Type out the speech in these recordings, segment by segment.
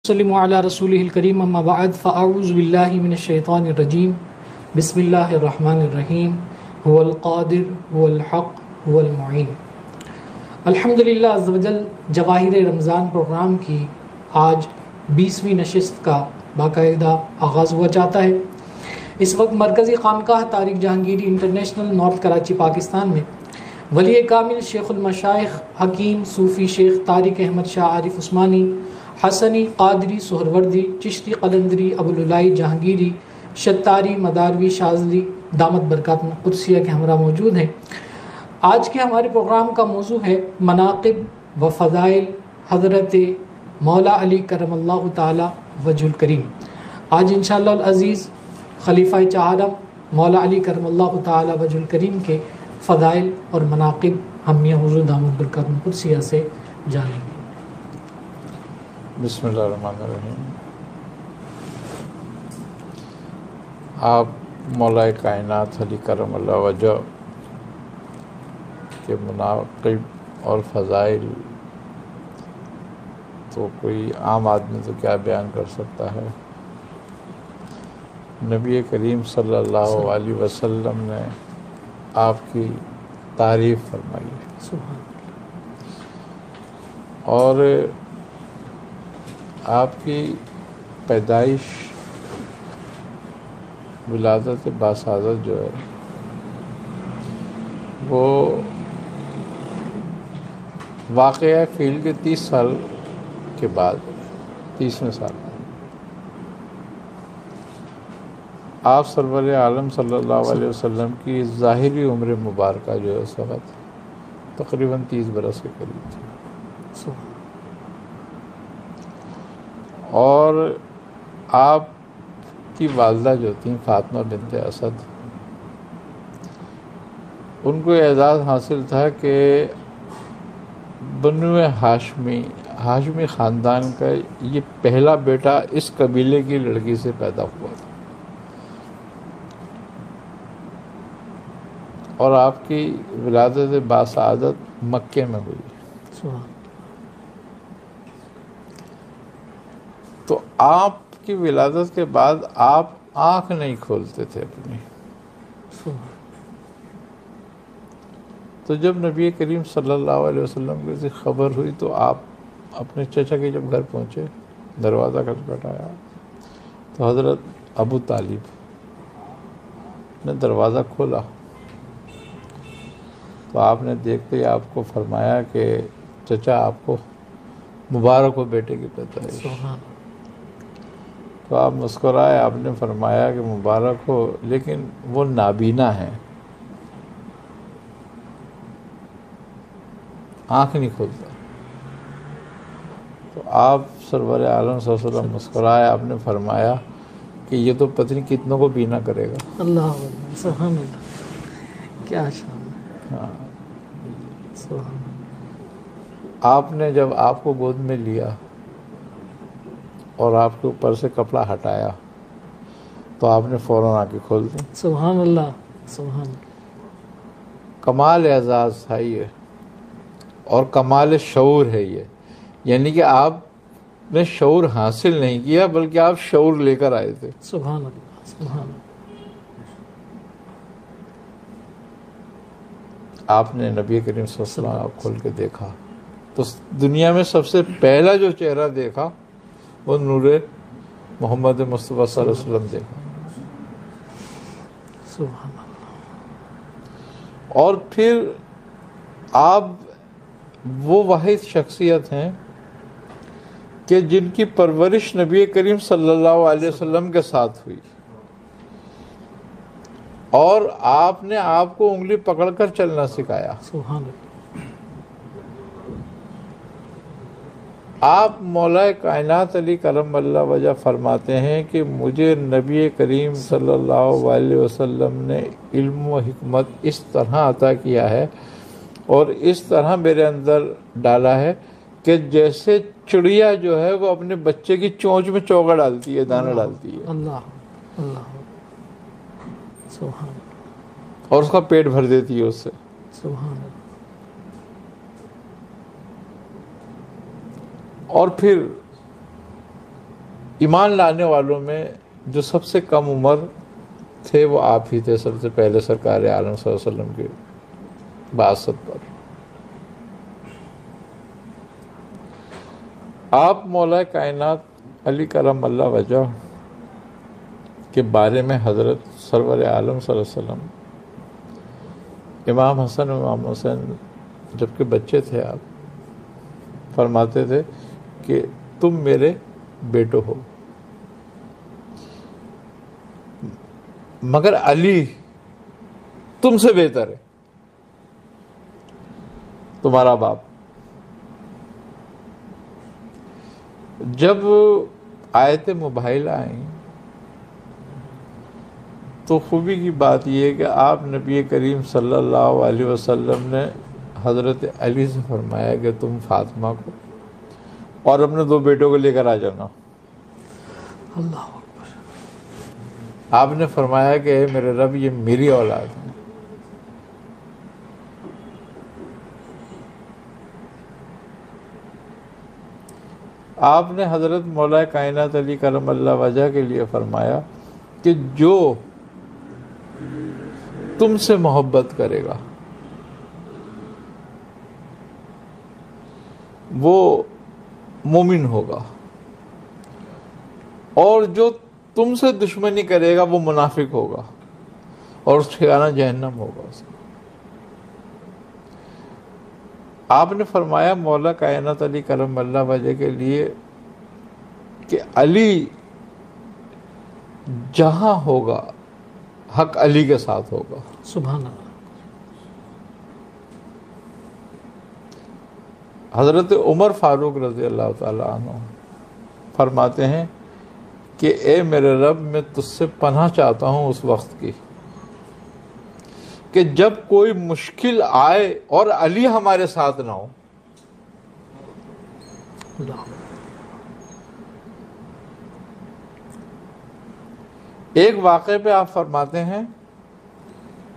وسلم علی رسولہ الکریم اما بعد فاعوذ باللہ من الشیطان الرجیم بسم اللہ الرحمن الرحیم هو القادر هو الحق هو المعین۔ الحمدللہ عز وجل جواہر رمضان پروگرام کی آج 20ویں نشست کا باقاعدہ آغاز ہوا چاہتا ہے۔ اس وقت مرکزی خانقاہ طارق جہانگیری انٹرنیشنل نارتھ کراچی پاکستان میں ولی کامل شیخ المشائخ حکیم صوفی شیخ طارق احمد شاہ عارف عثمانی حسنی قادری سہروردی چشتی قلندری ابوالعلائی جہانگیری شتاری مداروی شاذلی دامت برکات قدسیہ کے ہمراہ موجود ہیں۔ آج کے ہمارے پروگرام کا موضوع ہے مناقب و فضائل حضرت مولا علی کرم اللہ تعالی وجہ الکریم۔ آج انشاءاللہ العزیز خلیفہ چہارم مولا علی کرم اللہ تعالی وجہ الکریم کے فضائل اور مناقب ہم میاں حضور دامت برکات قدسیہ سے جانیں گے۔ بسم اللہ الرحمن الرحیم۔ آپ مولا کائنات علی کرم اللہ وجہ کے مناقب اور فضائل تو کوئی عام آدمی تو کیا بیان کر سکتا ہے۔ نبی کریم صلی اللہ علیہ وسلم نے آپ کی تعریف فرمائی ہے اور آپ کی پیدائش ولادت باسعادت جو ہے وہ واقعہ فیل کے 30 سال کے بعد 30ویں سال میں آپ سرور عالم صلی اللہ علیہ وسلم کی ظاہری عمر مبارکہ جو ہے اس وقت تقریباً 30 برس کے قریب تھی، اور آپ کی والدہ جو تھیں فاطمہ بنت اسد، ان کو اعزاز حاصل تھا کہ بنو ہاشمی خاندان کا یہ پہلا بیٹا اس قبیلے کی لڑکی سے پیدا ہوا تھا، اور آپ کی ولادت باسعادت مکے میں ہوئی۔ تو آپ کی ولادت کے بعد آپ آنکھ نہیں کھولتے تھے اپنی۔ تو جب نبی کریم صلی اللہ علیہ وسلم کو اسے خبر ہوئی تو آپ اپنے چچا کے جب گھر پہنچے، دروازہ کھٹکھٹایا تو حضرت ابو طالب نے دروازہ کھولا تو آپ نے دیکھتے ہی آپ کو فرمایا کہ چچا آپ کو مبارک ہو بیٹے کی پیدائش۔ تو آپ مسکرائے، آپ نے فرمایا کہ مبارک ہو، لیکن وہ نابینا ہیں، آنکھ نہیں کھولتا۔ تو آپ سرور عالم صلی اللہ علیہ وسلم مسکرائے، آپ نے فرمایا کہ یہ تو پتہ نہیں کتنوں کو بینا کرے گا۔ اللہ سبحان اللہ، کیا شان ہے۔ ہاں، سبحان آپ نے جب آپ کو گود میں لیا اور آپ کے اوپر سے کپڑا ہٹایا تو آپ نے فوراً آنکھیں کھول دی۔ سبحان اللہ، سبحان اللہ، کمال اعزاز ہے یہ، اور کمال شعور ہے یہ، یعنی کہ آپ نے شعور حاصل نہیں کیا بلکہ آپ شعور لے کر آئے تھے۔ سبحان اللہ، سبحان اللہ۔ آپ نے نبی کریم صلی اللہ علیہ وسلم آپ کھول کے دیکھا تو دنیا میں سب سے پہلا جو چہرہ دیکھا وہ نور محمد مصطفیٰ صلی اللہ علیہ وسلم دیکھا، سبحان اللہ۔ اور پھر آپ وہ واحد شخصیت ہیں کہ جن کی پرورش نبی کریم صلی اللہ علیہ وسلم کے ساتھ ہوئی، اور آپ نے آپ کو انگلی پکڑ کر چلنا سکھایا۔ سبحان اللہ۔ آپ مولا کائنات علی کرم اللہ وجہ فرماتے ہیں کہ مجھے نبی کریم صلی اللہ علیہ وسلم نے علم و حکمت اس طرح عطا کیا ہے اور اس طرح میرے اندر ڈالا ہے کہ جیسے چڑیا جو ہے وہ اپنے بچے کی چونچ میں چوگا ڈالتی ہے، دانہ ڈالتی ہے، اللہ اللہ، سبحان اللہ، اور اس کا پیٹ بھر دیتی ہے اس سے۔ سبحان اللہ۔ اور پھر ایمان لانے والوں میں جو سب سے کم عمر تھے وہ آپ ہی تھے، سب سے پہلے سرکار عالم صلی اللہ علیہ وسلم کے بعثت پر۔ آپ مولا کائنات علی کرم اللہ وجہ کے بارے میں حضرت سرور عالم صلی اللہ علیہ وسلم، امام حسن و امام حسین جبکہ بچے تھے، آپ فرماتے تھے کہ تم میرے بیٹو ہو، مگر علی تم سے بہتر ہے، تمہارا باپ۔ جب آیت مباہلہ آئیں تو خوبی کی بات یہ ہے کہ آپ نبی کریم صلی اللہ علیہ وسلم نے حضرت علی سے فرمایا کہ تم فاطمہ کو اور اپنے 2 بیٹوں کو لے کر آ جانا۔ اللہ آپ نے فرمایا کہ اے میرے رب، یہ میری اولاد ہے، آپ نے حضرت مولا کائنات علی کرم اللہ وجہ کے لیے فرمایا کہ جو تم سے محبت کرے گا وہ مومن ہوگا، اور جو تم سے دشمنی کرے گا وہ منافق ہوگا، اور اس ٹھکانہ جہنم ہوگا اس کا۔ آپ نے فرمایا مولا کائنات علی کرم اللہ وجہ کے لیے کہ علی جہاں ہوگا حق علی کے ساتھ ہوگا۔ سبحان اللہ۔ حضرت عمر فاروق رضی اللہ تعالیٰ عنہ فرماتے ہیں کہ اے میرے رب، میں تجھ سے پناہ چاہتا ہوں اس وقت کی کہ جب کوئی مشکل آئے اور علی ہمارے ساتھ نہ ہو۔ ایک واقعے پہ آپ فرماتے ہیں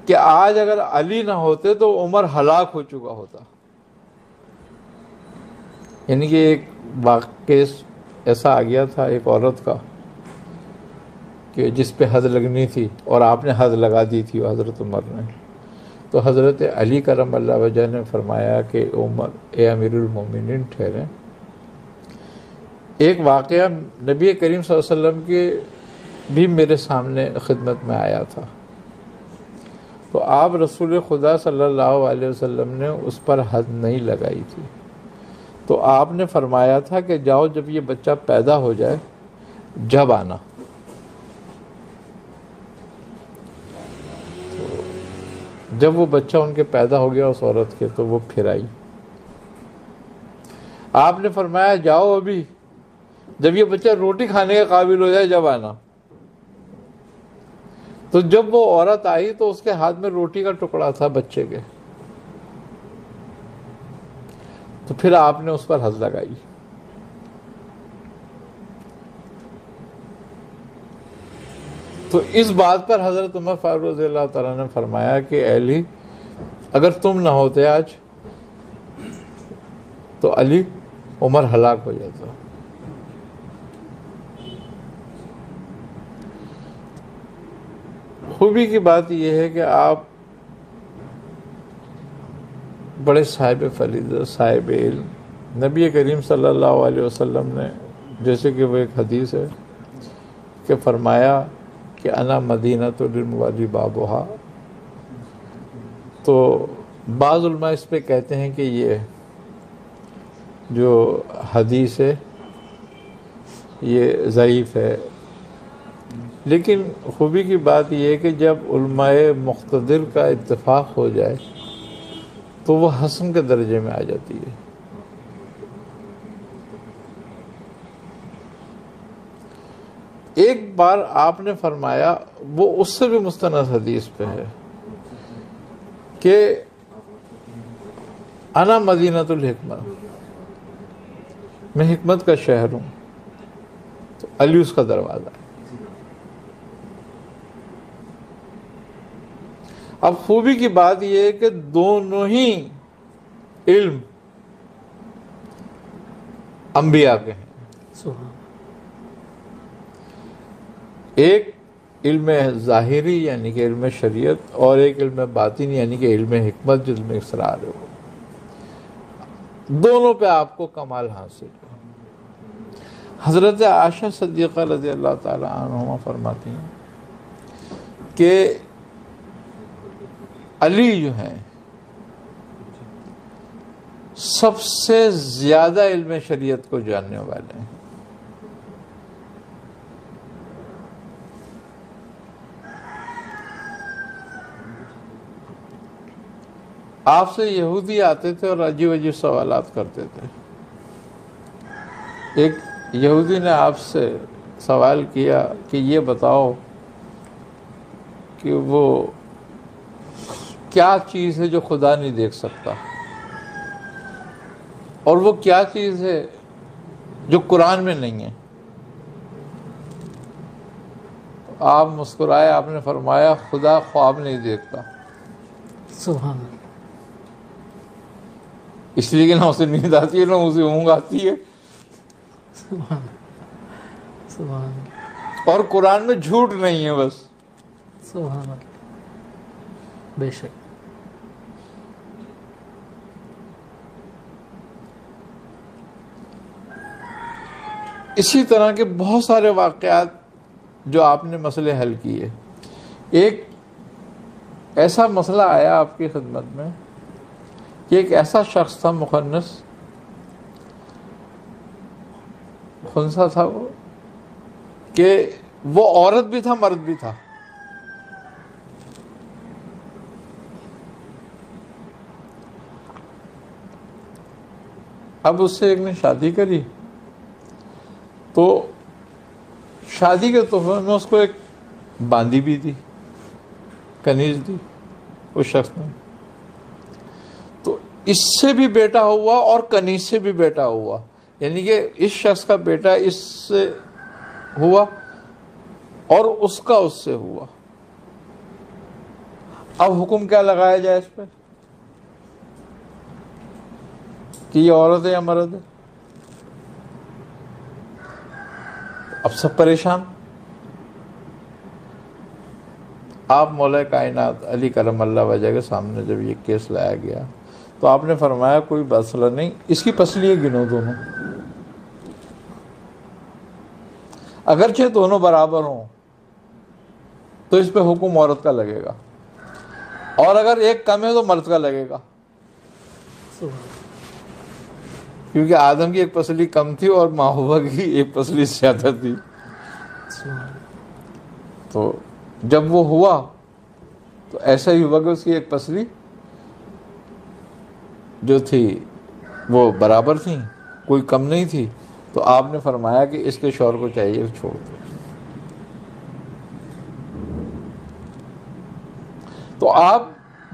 کہ آج اگر علی نہ ہوتے تو عمر ہلاک ہو چکا ہوتا۔ یعنی کہ ایک واقعہ ایسا آ گیا تھا ایک عورت کا کہ جس پہ حد لگنی تھی اور آپ نے حد لگا دی تھی حضرت عمر نے، تو حضرت علی کرم اللہ وجہ نے فرمایا کہ عمر اے امیر المومنین ٹھہریں۔ ایک واقعہ نبی کریم صلی اللہ علیہ وسلم کے بھی میرے سامنے خدمت میں آیا تھا، تو آپ رسول خدا صلی اللہ علیہ وسلم نے اس پر حد نہیں لگائی تھی، تو آپ نے فرمایا تھا کہ جاؤ جب یہ بچہ پیدا ہو جائے جب آنا۔ جب وہ بچہ ان کے پیدا ہو گیا اس عورت کے تو وہ پھر آئی۔ آپ نے فرمایا جاؤ ابھی جب یہ بچہ روٹی کھانے کے قابل ہو جائے جب آنا۔ تو جب وہ عورت آئی تو اس کے ہاتھ میں روٹی کا ٹکڑا تھا بچے کے، تو پھر آپ نے اس پر حد لگائی۔ تو اس بات پر حضرت عمر فاروق رضی اللہ تعالیٰ نے فرمایا کہ علی اگر تم نہ ہوتے آج تو علی عمر ہلاک ہو جاتا۔ خوبی کی بات یہ ہے کہ آپ بڑے صاحب فضیلت، صاحب علم، نبی کریم صلی اللہ علیہ وسلم نے جیسے کہ وہ ایک حدیث ہے کہ فرمایا کہ انا مدینۃ للمولی بابھا، تو بعض علماء اس پہ کہتے ہیں کہ یہ جو حدیث ہے یہ ضعیف ہے، لیکن خوبی کی بات یہ ہے کہ جب علماء مقتدر کا اتفاق ہو جائے تو وہ حسن کے درجے میں آ جاتی ہے۔ ایک بار آپ نے فرمایا، وہ اس سے بھی مستند حدیث پہ ہے کہ انا مدینۃ الحکمہ، میں حکمت کا شہر ہوں، تو علی اس کا دروازہ ہے۔ اب خوبی کی بات یہ ہے کہ دونوں ہی علم انبیاء کے ہیں۔ ایک علم ظاہری یعنی کہ علم شریعت، اور ایک علم باطنی یعنی کہ علم حکمت جو علم اسرار ہے، دونوں پہ آپ کو کمال حاصل ہے۔ حضرت عائشہ صدیقہ رضی اللہ تعالی عنہما فرماتی ہیں کہ علی جو ہیں سب سے زیادہ علم شریعت کو جاننے والے ہیں۔ آپ سے یہودی آتے تھے اور عجیب عجیب سوالات کرتے تھے۔ ایک یہودی نے آپ سے سوال کیا کہ یہ بتاؤ کہ وہ کیا چیز ہے جو خدا نہیں دیکھ سکتا، اور وہ کیا چیز ہے جو قرآن میں نہیں ہے؟ آپ مسکرائے، آپ نے فرمایا خدا خواب نہیں دیکھتا، سبحان اللہ، اس لیے کہ نہ اسے نیند آتی ہے نہ اسے اونگ آتی ہے، سبحان سبحان اور قرآن میں جھوٹ نہیں ہے بس۔ سبحان اللہ، بے شک۔ اسی طرح کے بہت سارے واقعات جو آپ نے مسئلے حل کیے۔ ایک ایسا مسئلہ آیا آپ کی خدمت میں کہ ایک ایسا شخص تھا مخنث، خنثی تھا وہ، کہ وہ عورت بھی تھا مرد بھی تھا۔ اب اس سے ایک نے شادی کری تو شادی کے تحفے میں اس کو ایک باندی بھی دی، کنیز دی اس شخص نے۔ تو اس سے بھی بیٹا ہوا اور کنیز سے بھی بیٹا ہوا، یعنی کہ اس شخص کا بیٹا اس سے ہوا اور اس کا اس سے ہوا۔ اب حکم کیا لگایا جائے اس پہ کہ یہ عورت ہے یا مرد ہے؟ اب سب پریشان۔ آپ مولا کائنات علی کرم اللہ وجہ کے سامنے جب یہ کیس لایا گیا تو آپ نے فرمایا کوئی مسئلہ نہیں، اس کی پسلیاں گنو دونوں، اگرچہ دونوں برابر ہوں تو اس پہ حکم عورت کا لگے گا، اور اگر ایک کم ہے تو مرد کا لگے گا، کیونکہ آدم کی ایک پسلی کم تھی اور محبوبہ کی ایک پسلی زیادہ تھی۔ تو جب وہ ہوا تو ایسا ہی ہوا کہ اس کی ایک پسلی جو تھی وہ برابر تھی، کوئی کم نہیں تھی، تو آپ نے فرمایا کہ اس کے شوہر کو چاہیے چھوڑ دو۔ تو آپ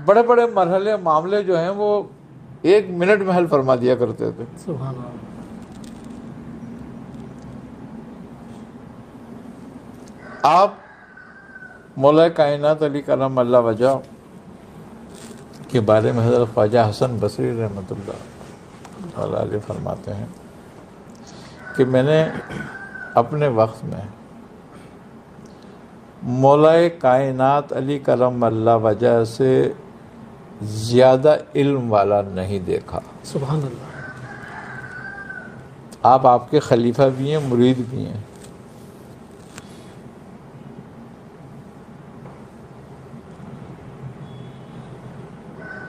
بڑے بڑے مرحلے معاملے جو ہیں وہ ایک منٹ میں حل فرما دیا کرتے تھے۔ سبحان اللہ۔ آپ مولا کائنات علی کرم اللہ وجہ کے بارے میں حضرت خواجہ حسن بصری رحمۃ اللہ علیہ فرماتے ہیں کہ میں نے اپنے وقت میں مولا کائنات علی کرم اللہ وجہ سے زیادہ علم والا نہیں دیکھا۔ سبحان اللہ۔ آپ کے خلیفہ بھی ہیں، مرید بھی ہیں۔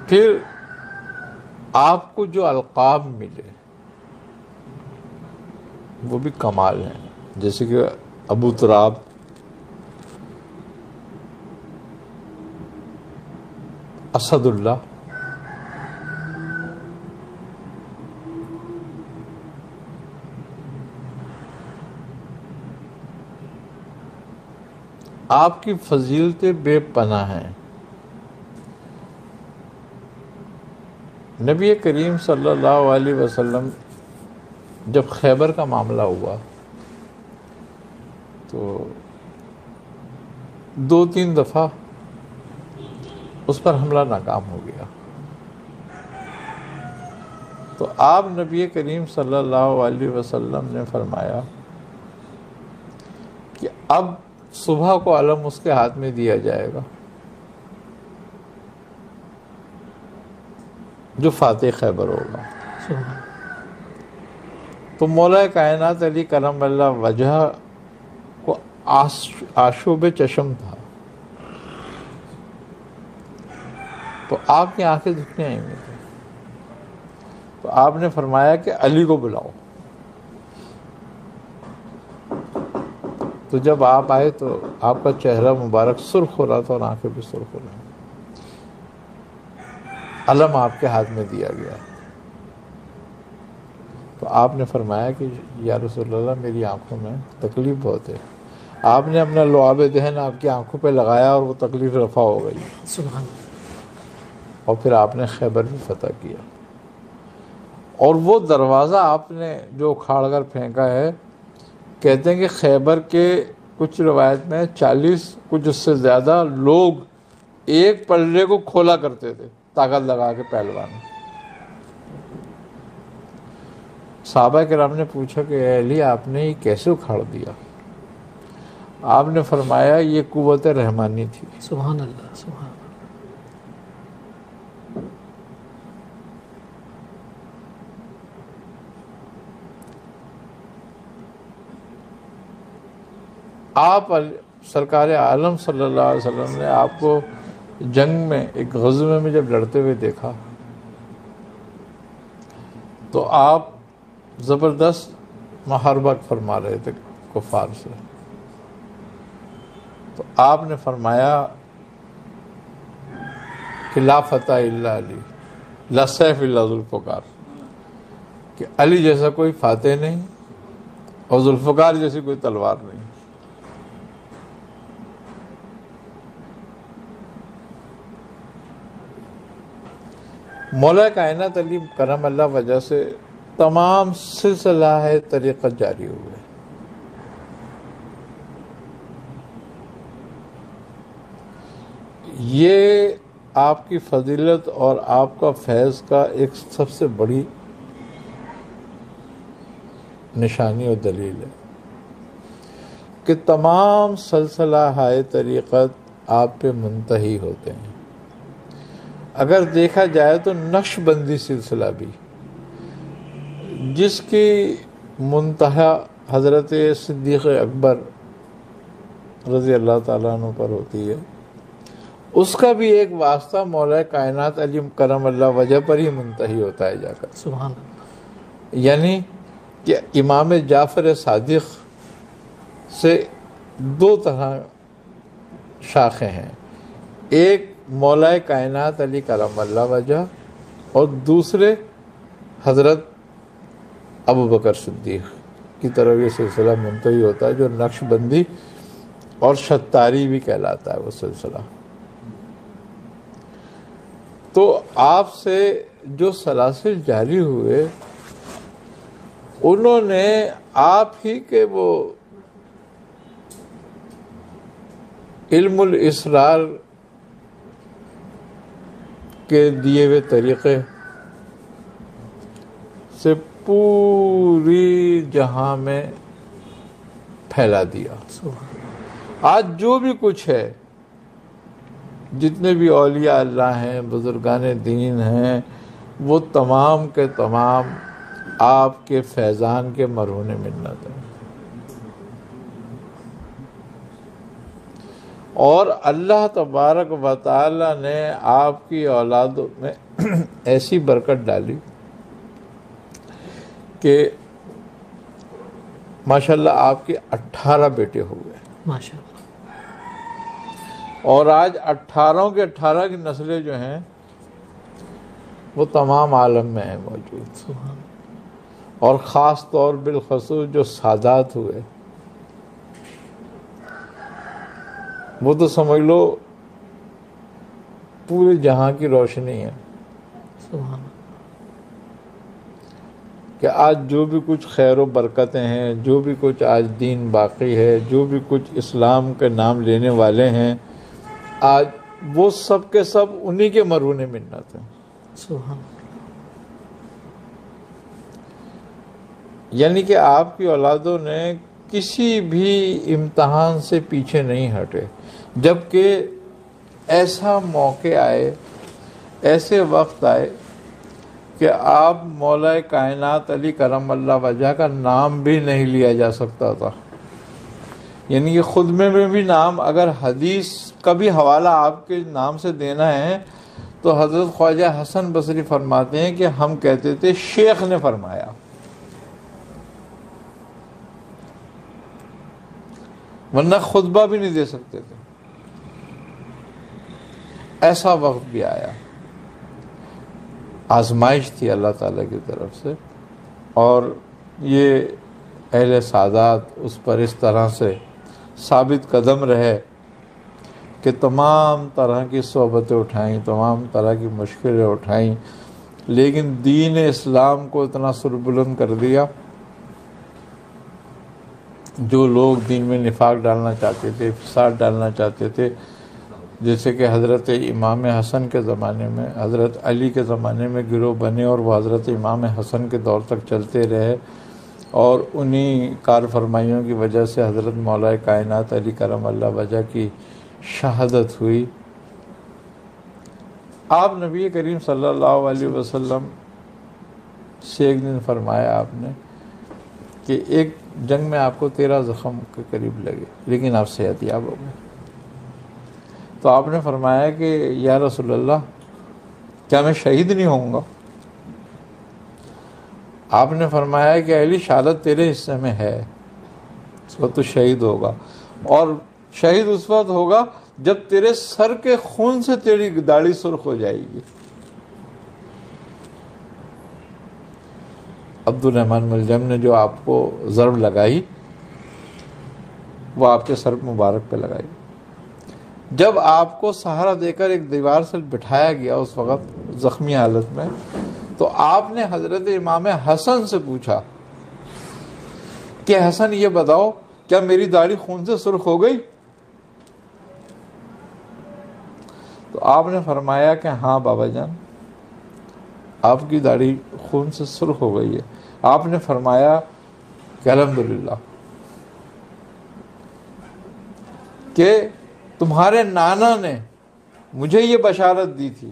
پھر آپ کو جو القاب ملے وہ بھی کمال ہیں، جیسے کہ ابو تراب، اسد اللہ، آپ کی فضیلتیں بے پناہ ہیں۔ نبی کریم صلی اللہ علیہ وسلم جب خیبر کا معاملہ ہوا تو 2-3 دفعہ اس پر حملہ ناکام ہو گیا، تو آپ نبی کریم صلی اللہ علیہ وسلم نے فرمایا کہ اب صبح کو علم اس کے ہاتھ میں دیا جائے گا جو فاتح خیبر ہوگا. تو مولا کائنات علی کرم اللہ وجہ کو آشوب چشم تھا. تو آپ کی آنکھیں دکھنے آئی ہوئی تھیں. تو آپ نے فرمایا کہ علی کو بلاؤ. تو جب آپ آئے تو آپ کا چہرہ مبارک سرخ ہو رہا تھا اور آنکھیں بھی سرخ ہو رہی. علم آپ کے ہاتھ میں دیا گیا. تو آپ نے فرمایا کہ یا رسول اللہ میری آنکھوں میں تکلیف بہت ہے. آپ نے اپنا لعاب دہن آپ کی آنکھوں پہ لگایا اور وہ تکلیف رفع ہو گئی. سبحان اللہ. اور پھر آپ نے خیبر بھی فتح کیا. اور وہ دروازہ آپ نے جو اکھاڑ کر پھینکا ہے، کہتے ہیں کہ خیبر کے کچھ روایت میں 40 کچھ اس سے زیادہ لوگ ایک پلڑے کو کھولا کرتے تھے طاقت لگا کے پہلوان. صحابہ کرام نے پوچھا کہ اے علی آپ نے یہ کیسے اکھاڑ دیا؟ آپ نے فرمایا یہ قوت رحمانی تھی. سبحان اللہ. سبحان اللہ. آپ سرکار عالم صلی اللہ علیہ وسلم نے آپ کو جنگ میں ایک غزوے میں جب لڑتے ہوئے دیکھا تو آپ زبردست محاربہ فرما رہے تھے کفار سے. تو آپ نے فرمایا کہ لا فتح الا علی لا سیف الا ذوالفقار، کہ علی جیسا کوئی فاتح نہیں اور ذوالفقار جیسی کوئی تلوار نہیں. مولا کائنات علی کرم اللہ وجہ سے تمام سلسلہ ہے طریقت جاری ہوئے. یہ آپ کی فضیلت اور آپ کا فیض کا ایک سب سے بڑی نشانی اور دلیل ہے کہ تمام سلسلہ ہے طریقت آپ پہ منتہی ہوتے ہیں. اگر دیکھا جائے تو نقش بندی سلسلہ بھی جس کی منتہا حضرت صدیق اکبر رضی اللہ تعالیٰ عنہ پر ہوتی ہے، اس کا بھی ایک واسطہ مولا کائنات علی کرم اللہ وجہ پر ہی منتہی ہوتا ہے جا کر. سبحان اللہ. یعنی کہ امام جعفر صادق سے دو طرح شاخیں ہیں، ایک مولا کائنات علی کرم اللہ وجہ اور دوسرے حضرت ابوبکر صدیق کی طرف یہ سلسلہ منتہی ہوتا ہے، جو نقش بندی اور شتاری بھی کہلاتا ہے وہ سلسلہ. تو آپ سے جو سلاسل جاری ہوئے انہوں نے آپ ہی کے وہ علم الاسرار کے دیے ہوئے طریقے سے پوری جہاں میں پھیلا دیا. آج جو بھی کچھ ہے، جتنے بھی اولیاء اللہ ہیں، بزرگان دین ہیں، وہ تمام کے تمام آپ کے فیضان کے مرہون منت ہیں. اور اللہ تبارک و تعالی نے آپ کی اولاد میں ایسی برکت ڈالی کہ ماشاءاللہ آپ کے 18 بیٹے ہوئے ماشاءاللہ. اور آج 18 کے 18 کی نسلیں جو ہیں وہ تمام عالم میں ہیں موجود. اور خاص طور بالخصوص جو سادات ہوئے وہ تو سمجھ لو پورے جہاں کی روشنی ہے. سبحان. کہ آج جو بھی کچھ خیر و برکتیں ہیں، جو بھی کچھ آج دین باقی ہے، جو بھی کچھ اسلام کے نام لینے والے ہیں، آج وہ سب کے سب انہی کے مرہون منت ہیں. سبحان. یعنی کہ آپ کی اولادوں نے کسی بھی امتحان سے پیچھے نہیں ہٹے، جبکہ ایسا موقع آئے، ایسے وقت آئے کہ آپ مولا کائنات علی کرم اللہ وجہ کا نام بھی نہیں لیا جا سکتا تھا، یعنی کہ خود میں بھی نام، اگر حدیث کا بھی حوالہ آپ کے نام سے دینا ہے تو حضرت خواجہ حسن بصری فرماتے ہیں کہ ہم کہتے تھے شیخ نے فرمایا، ورنہ خطبہ بھی نہیں دے سکتے تھے۔ ایسا وقت بھی آیا، آزمائش تھی اللہ تعالیٰ کی طرف سے، اور یہ اہل سعادت اس پر اس طرح سے ثابت قدم رہے کہ تمام طرح کی صحبتیں اٹھائیں، تمام طرح کی مشکلیں اٹھائیں، لیکن دین اسلام کو اتنا سربلند کر دیا، جو لوگ دین میں نفاق ڈالنا چاہتے تھے، فساد ڈالنا چاہتے تھے، جیسے کہ حضرت امام حسن کے زمانے میں، حضرت علی کے زمانے میں گروہ بنے اور وہ حضرت امام حسن کے دور تک چلتے رہے، اور انہی کار فرمائیوں کی وجہ سے حضرت مولا کائنات علی کرم اللہ وجہ کی شہادت ہوئی۔ آپ نبی کریم صلی اللہ علیہ وسلم سے ایک دن فرمایا آپ نے کہ ایک جنگ میں آپ کو 13 زخم کے قریب لگے، لیکن آپ صحت یاب ہو گئے۔ تو آپ نے فرمایا کہ یا رسول اللہ، کیا میں شہید نہیں ہوں گا؟ آپ نے فرمایا کہ علی، شہادت تیرے حصے میں ہے، اس وقت تو شہید ہوگا، اور شہید اس وقت ہوگا جب تیرے سر کے خون سے تیری داڑھی سرخ ہو جائے گی۔ عبد الرحمن ملجم نے جو آپ کو ضرب لگائی وہ آپ کے سر مبارک پہ لگائی۔ جب آپ کو سہارا دے کر ایک دیوار سے بٹھایا گیا اس وقت زخمی حالت میں، تو آپ نے حضرت امام حسن سے پوچھا کہ حسن یہ بتاؤ، کیا میری داڑھی خون سے سرخ ہو گئی؟ تو آپ نے فرمایا کہ ہاں بابا جان، آپ کی داڑھی خون سے سرخ ہو گئی ہے۔ آپ نے فرمایا کہ الحمدللہ، کہ تمہارے نانا نے مجھے یہ بشارت دی تھی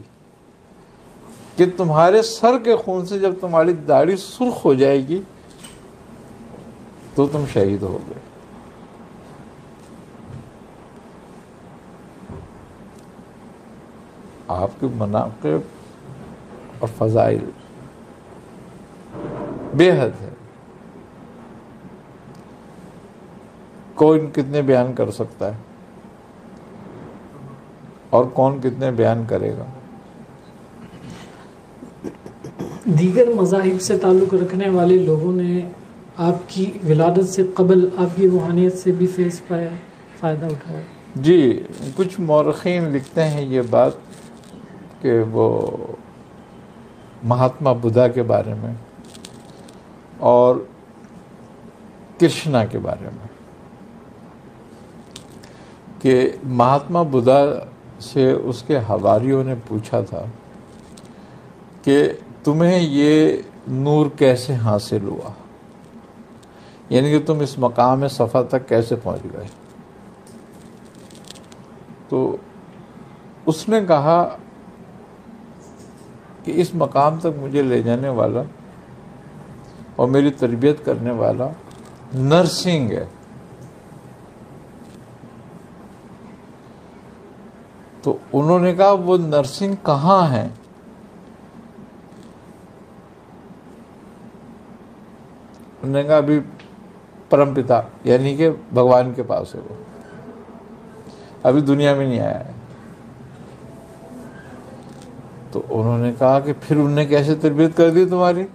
کہ تمہارے سر کے خون سے جب تمہاری داڑھی سرخ ہو جائے گی تو تم شہید ہو گئے۔ آپ کے مناقب اور فضائل بے حد ہے، کون کتنے بیان کر سکتا ہے اور کون کتنے بیان کرے گا۔ دیگر مذاہب سے تعلق رکھنے والے لوگوں نے آپ کی ولادت سے قبل آپ کی روحانیت سے بھی فیض پایا، فائدہ اٹھایا؟ جی، کچھ مورخین لکھتے ہیں یہ بات کہ وہ مہاتما بدھا کے بارے میں اور کرشنا کے بارے میں، کہ مہاتما بدھا سے اس کے حواریوں نے پوچھا تھا کہ تمہیں یہ نور کیسے حاصل ہوا، یعنی کہ تم اس مقام صفا تک کیسے پہنچ گئے؟ تو اس نے کہا کہ اس مقام تک مجھے لے جانے والا اور میری تربیت کرنے والا نرسنگ ہے۔ تو انہوں نے کہا وہ نرسنگ کہاں ہے؟ انہوں نے کہا ابھی پرم پتا یعنی کہ بھگوان کے پاس ہے، وہ ابھی دنیا میں نہیں آیا ہے۔ تو انہوں نے کہا کہ پھر انہوں نے کیسے تربیت کر دی تمہاری؟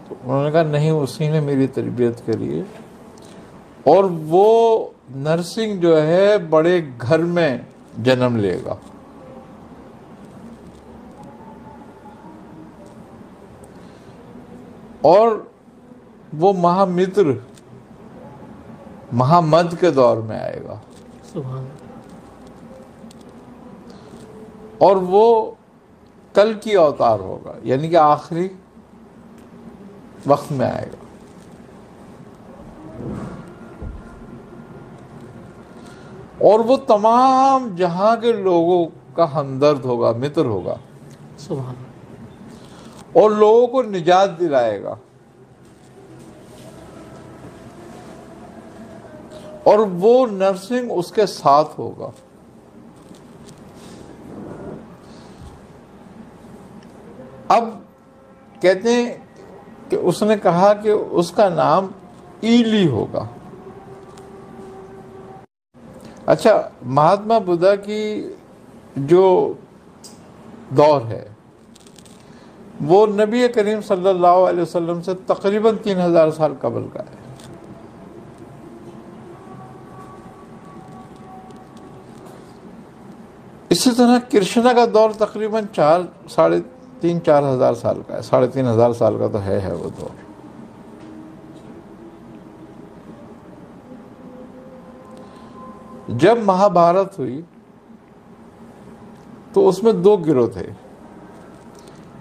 تو انہوں نے کہا نہیں، اسی نے میری تربیت کری ہے، اور وہ نرسنگ جو ہے بڑے گھر میں جنم لے گا۔ اور وہ مہامتر مہامد کے دور میں آئے گا، سبحان اللہ۔ اور وہ کل کی اوتار ہوگا، یعنی کہ آخری وقت میں آئے گا۔ اور وہ تمام جہاں کے لوگوں کا ہمدرد ہوگا، متر ہوگا، سبحان اللہ، اور لوگوں کو نجات دلائے گا، اور وہ نرسنگ اس کے ساتھ ہوگا۔ اب کہتے ہیں کہ اس نے کہا کہ اس کا نام ایلی ہوگا۔ اچھا، مہاتما بدھا کی جو دور ہے وہ نبی کریم صلی اللہ علیہ وسلم سے تقریباً 3000 سال قبل کا ہے۔ اسی طرح کرشنا کا دور تقریباً 3,500 4,000 سال کا ہے، 3,500 سال کا تو ہے وہ دور۔ جب مہابھارت ہوئی تو اس میں 2 گروہ تھے،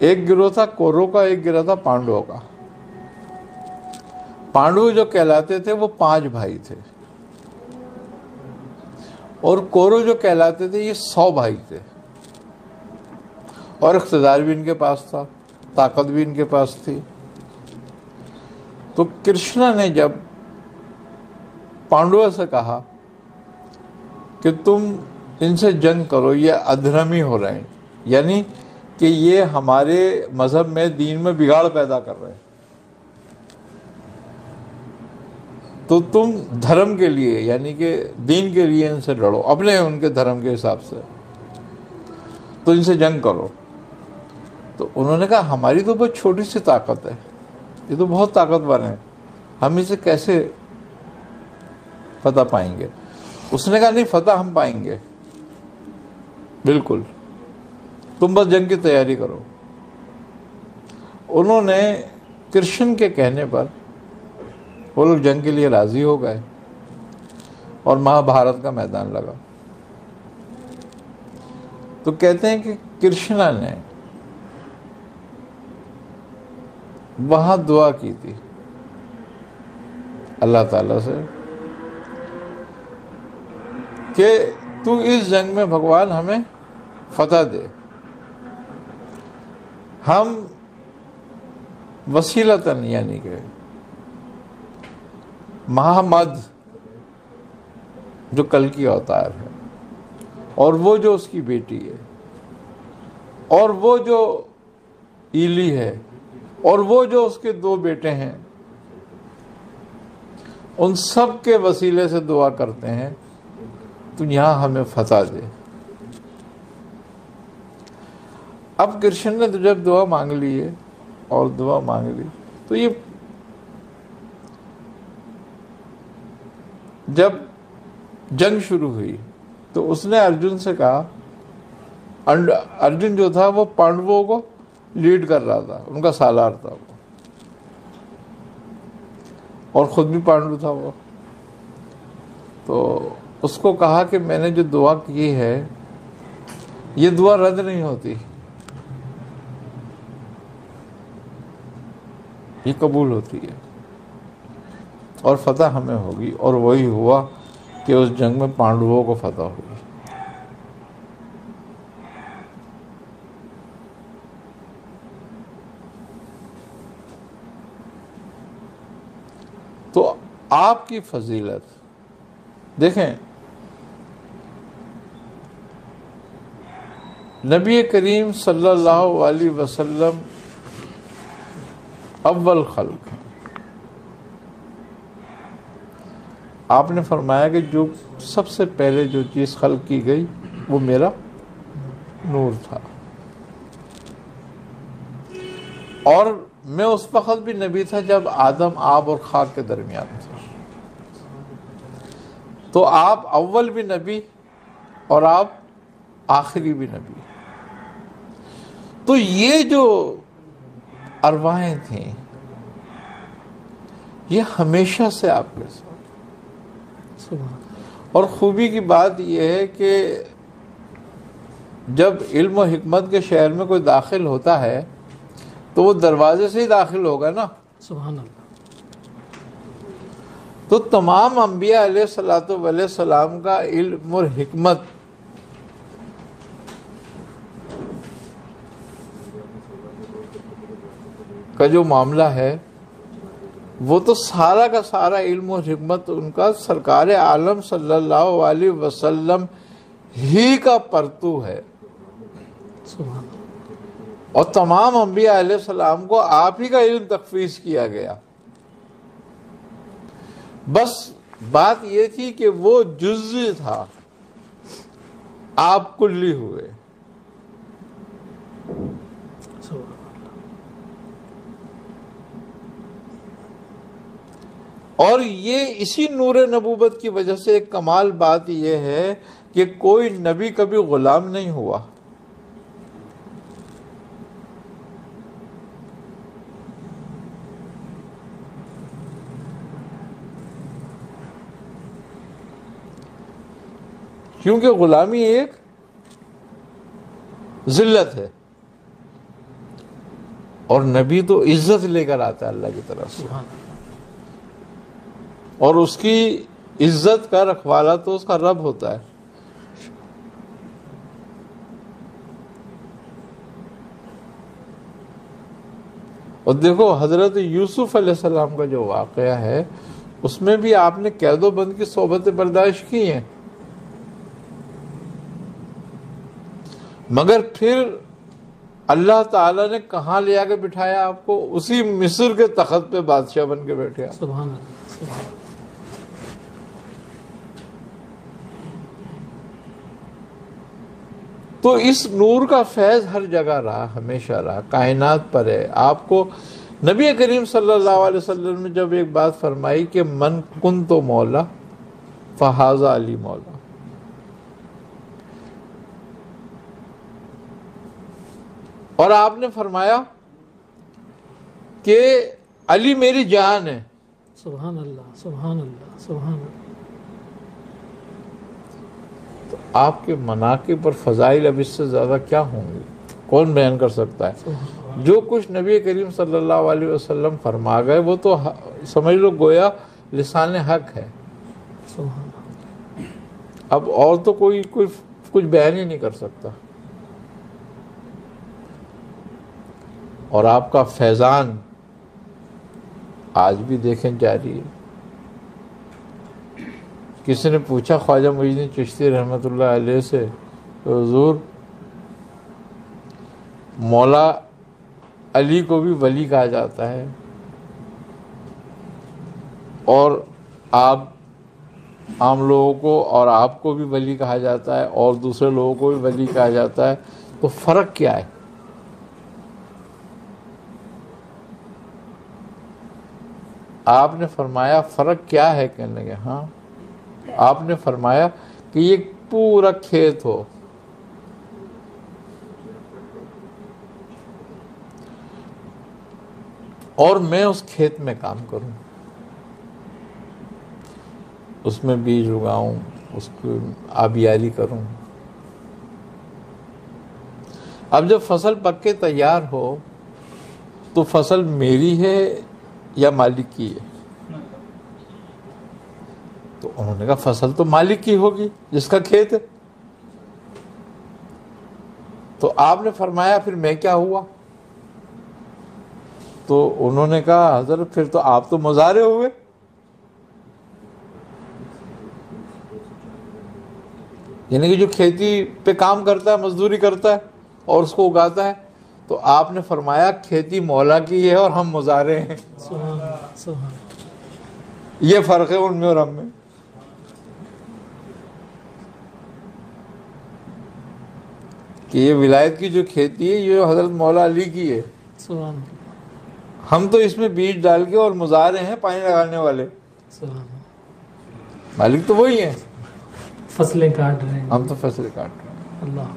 ایک گروہ تھا کورو کا، ایک گروہ تھا پانڈووں کا۔ پانڈو جو کہلاتے تھے وہ 5 بھائی تھے، اور کورو جو کہلاتے تھے یہ 100 بھائی تھے، اور اقتدار بھی ان کے پاس تھا، طاقت بھی ان کے پاس تھی۔ تو کرشنا نے جب پانڈووں سے کہا کہ تم ان سے جنگ کرو، یہ ادھرمی ہو رہے ہیں، یعنی کہ یہ ہمارے مذہب میں، دین میں بگاڑ پیدا کر رہے ہیں، تو تم دھرم کے لیے، یعنی کہ دین کے لیے ان سے لڑو، اپنے ان کے دھرم کے حساب سے، تو ان سے جنگ کرو۔ تو انہوں نے کہا ہماری تو بہت چھوٹی سی طاقت ہے، یہ تو بہت طاقتور ہیں، ہم اسے کیسے فتح پائیں گے؟ اس نے کہا نہیں، فتح ہم پائیں گے بالکل، تم بس جنگ کی تیاری کرو۔ انہوں نے کرشن کے کہنے پر وہ لوگ جنگ کے لیے راضی ہو گئے، اور مہابھارت کا میدان لگا۔ تو کہتے ہیں کہ کرشنا نے وہاں دعا کی تھی اللہ تعالیٰ سے کہ تو اس جنگ میں بھگوان ہمیں فتح دے، ہم وسیلتاً، یعنی کہ مہامد جو کلکی اوتار ہے، اور وہ جو اس کی بیٹی ہے، اور وہ جو ایلی ہے، اور وہ جو اس کے 2 بیٹے ہیں، ان سب کے وسیلے سے دعا کرتے ہیں تو یہاں ہمیں فتح دے۔ اب کرشن نے تو جب دعا مانگ لی ہے، اور دعا مانگ لی، تو یہ جب جنگ شروع ہوئی تو اس نے ارجن سے کہا، ارجن جو تھا وہ پانڈووں کو لیڈ کر رہا تھا، ان کا سالار تھا وہ، اور خود بھی پانڈو تھا وہ، تو اس کو کہا کہ میں نے جو دعا کی ہے یہ دعا رد نہیں ہوتی، یہ قبول ہوتی ہے، اور فتح ہمیں ہوگی۔ اور وہی ہوا کہ اس جنگ میں پانڈووں کو فتح ہوئی۔ تو آپ کی فضیلت دیکھیں، نبی کریم صلی اللہ علیہ وسلم اول خلق، آپ نے فرمایا کہ جو سب سے پہلے جو چیز خلق کی گئی وہ میرا نور تھا، اور میں اس وقت بھی نبی تھا جب آدم آب اور خاک کے درمیان تھا، تو آپ اول بھی نبی اور آپ آخری بھی نبی۔ تو یہ جو ارواحیں تھیں یہ ہمیشہ سے آپ کے ساتھ، اور خوبی کی بات یہ ہے کہ جب علم و حکمت کے شہر میں کوئی داخل ہوتا ہے تو وہ دروازے سے ہی داخل ہوگا نا، سبحان اللہ۔ تو تمام انبیاء علیہ الصلوۃ والسلام کا علم اور حکمت کا جو معاملہ ہے وہ تو سارا کا سارا علم اور حکمت ان کا سرکار عالم صلی اللہ علیہ وسلم ہی کا پرتو ہے، اور تمام انبیاء علیہ السلام کو آپ ہی کا علم تخفیض کیا گیا۔ بس بات یہ تھی کہ وہ جزئی تھا، آپ کلی ہوئے۔ اور یہ اسی نور نبوت کی وجہ سے ایک کمال بات یہ ہے کہ کوئی نبی کبھی غلام نہیں ہوا۔ کیونکہ غلامی ایک ذلت ہے، اور نبی تو عزت لے کر آتا ہے اللہ کی طرف سے، اور اس کی عزت کا رکھوالا تو اس کا رب ہوتا ہے۔ اور دیکھو حضرت یوسف علیہ السلام کا جو واقعہ ہے اس میں بھی آپ نے قید و بند کی صحبتیں برداشت کی ہیں، مگر پھر اللہ تعالیٰ نے کہاں لے آ کے بٹھایا آپ کو؟ اسی مصر کے تخت پہ بادشاہ بن کے بیٹھے آپ۔ سبحان اللہ، سبحان اللہ۔ تو اس نور کا فیض ہر جگہ رہا، ہمیشہ رہا، کائنات پر ہے۔ آپ کو نبی کریم صلی اللہ علیہ وسلم نے جب ایک بات فرمائی کہ من کنت مولا فہذا علی مولا، اور آپ نے فرمایا کہ علی میری جان ہے۔ سبحان اللہ، سبحان اللہ، سبحان اللہ۔ تو آپ کے مناقب اور فضائل اب اس سے زیادہ کیا ہوں گے؟ کون بیان کر سکتا ہے؟ جو کچھ نبی کریم صلی اللہ علیہ وسلم فرما گئے وہ تو سمجھ لو گویا لسان حق ہے۔ سبحان اللہ۔ اب اور تو کوئی کچھ بیان ہی نہیں کر سکتا۔ اور آپ کا فیضان آج بھی دیکھیں جاری ہے۔ کسی نے پوچھا خواجہ معین الدین چشتی رحمۃ اللہ علیہ سے کہ حضور مولا علی کو بھی ولی کہا جاتا ہے، اور آپ عام لوگوں کو اور آپ کو بھی ولی کہا جاتا ہے، اور دوسرے لوگوں کو بھی ولی کہا جاتا ہے، تو فرق کیا ہے؟ آپ نے فرمایا فرق کیا ہے؟ کہنے لگے ہاں، آپ نے فرمایا کہ یہ پورا کھیت ہو، اور میں اس کھیت میں کام کروں، اس میں بیج اگاؤں، اس کو آبیاری کروں۔ اب جب فصل پک کے تیار ہو تو فصل میری ہے یا مالک کی ہے؟ تو انہوں نے کہا فصل تو مالک کی ہوگی جس کا کھیت ہے۔ تو آپ نے فرمایا پھر میں کیا ہوا؟ تو انہوں نے کہا حضرت پھر تو آپ تو مزارع ہوئے۔ یعنی کہ جو کھیتی پہ کام کرتا ہے، مزدوری کرتا ہے اور اس کو اگاتا ہے، تو آپ نے فرمایا کھیتی مولا کی ہے اور ہم مزارع ہیں۔ یہ فرق ہے ان میں اور ہم میں۔ کہ یہ ولایت کی جو کھیتی ہے یہ حضرت مولا علی کی ہے، ہم تو اس میں بیج ڈال کے اور مزارع ہیں، پانی لگانے والے، مالک تو وہی ہیں، فصلیں کاٹ رہے ہیں، ہم تو فصلیں کاٹ رہے ہیں۔ اللہ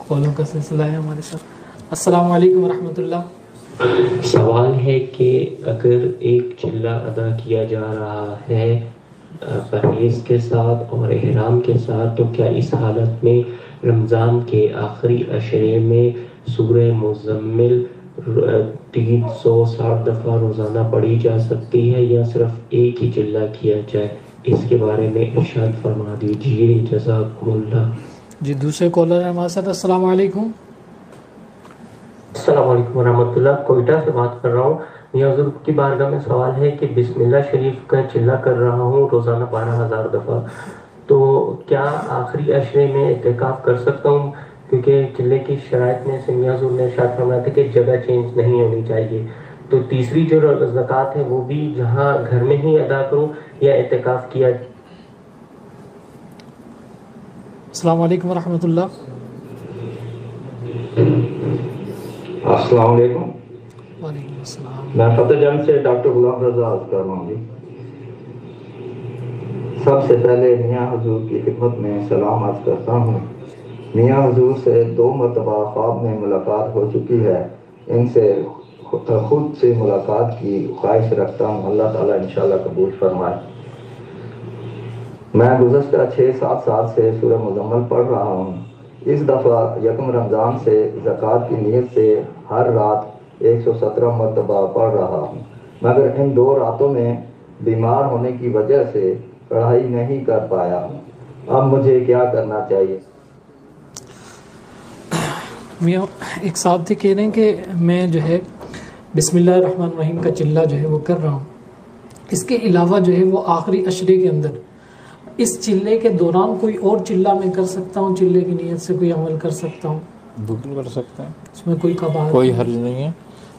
کالوں کا سلسلہ ہے ہمارے ساتھ۔ السلام علیکم ورحمۃ اللہ۔ سوال ہے کہ اگر ایک چلہ ادا کیا جا رہا ہے پرہیز کے ساتھ اور احرام کے ساتھ، تو کیا اس حالت میں رمضان کے آخری عشرے میں سورہ مزمل 360 دفعہ روزانہ پڑھی جا سکتی ہے یا صرف ایک ہی چلہ کیا جائے؟ اس کے بارے میں ارشاد فرما دیجیے، جزاکم اللہ۔ جی دوسرے کالر ہیں ہمارے ساتھ۔ السلام علیکم۔ السلام علیکم ورحمۃ اللہ، کوئٹہ سے بات کر رہا ہوں۔ میاں حضور کی بارگاہ میں سوال ہے کہ بسم اللہ شریف کا چلہ کر رہا ہوں روزانہ 12,000 دفعہ، تو کیا آخری عشرے میں اعتکاف کر سکتا ہوں؟ کیونکہ چلے کی شرائط میں سے میاں حضور نے ارشاد فرمایا تھا کہ جگہ چینج نہیں ہونی چاہیے، تو تیسری جو زکوٰۃ ہے وہ بھی جہاں گھر میں ہی ادا کروں یا اعتکاف کیا؟ السلام علیکم ورحمۃ اللہ۔ السلام علیکم، وعلیکم السلام۔ میں فتح جنگ سے ڈاکٹر غلام رضا عرض کر رہا ہوں۔ جی سب سے پہلے میاں حضور کی خدمت میں سلام عرض کرتا ہوں۔ میاں حضور سے 2 مرتبہ خواب میں ملاقات ہو چکی ہے، ان سے خود سے ملاقات کی خواہش رکھتا ہوں، اللہ تعالیٰ انشاءاللہ قبول فرمائے۔ میں گزشتہ 6-7 سال سے سورہ مزمل پڑھ رہا ہوں۔ اس دفعہ 1 رمضان سے زکوٰۃ کی نیت سے ہر رات 117 مرتبہ پڑھ رہا ہوں، مگر ان 2 راتوں میں بیمار ہونے کی وجہ سے پڑھائی نہیں کر پایا ہوں، اب مجھے کیا کرنا چاہیے؟ میاں ایک صاحب تھے کہہ رہے ہیں کہ میں جو ہے بسم اللہ الرحمن الرحیم کا چلہ جو ہے وہ کر رہا ہوں، اس کے علاوہ جو ہے وہ آخری عشرے کے اندر اس چلے کے دوران کوئی اور چلہ میں کر سکتا ہوں، چلے کی نیت سے کوئی عمل کر سکتا ہوں؟ بالکل کر سکتے ہیں، اس میں کوئی قباحت کوئی حرج نہیں ہے،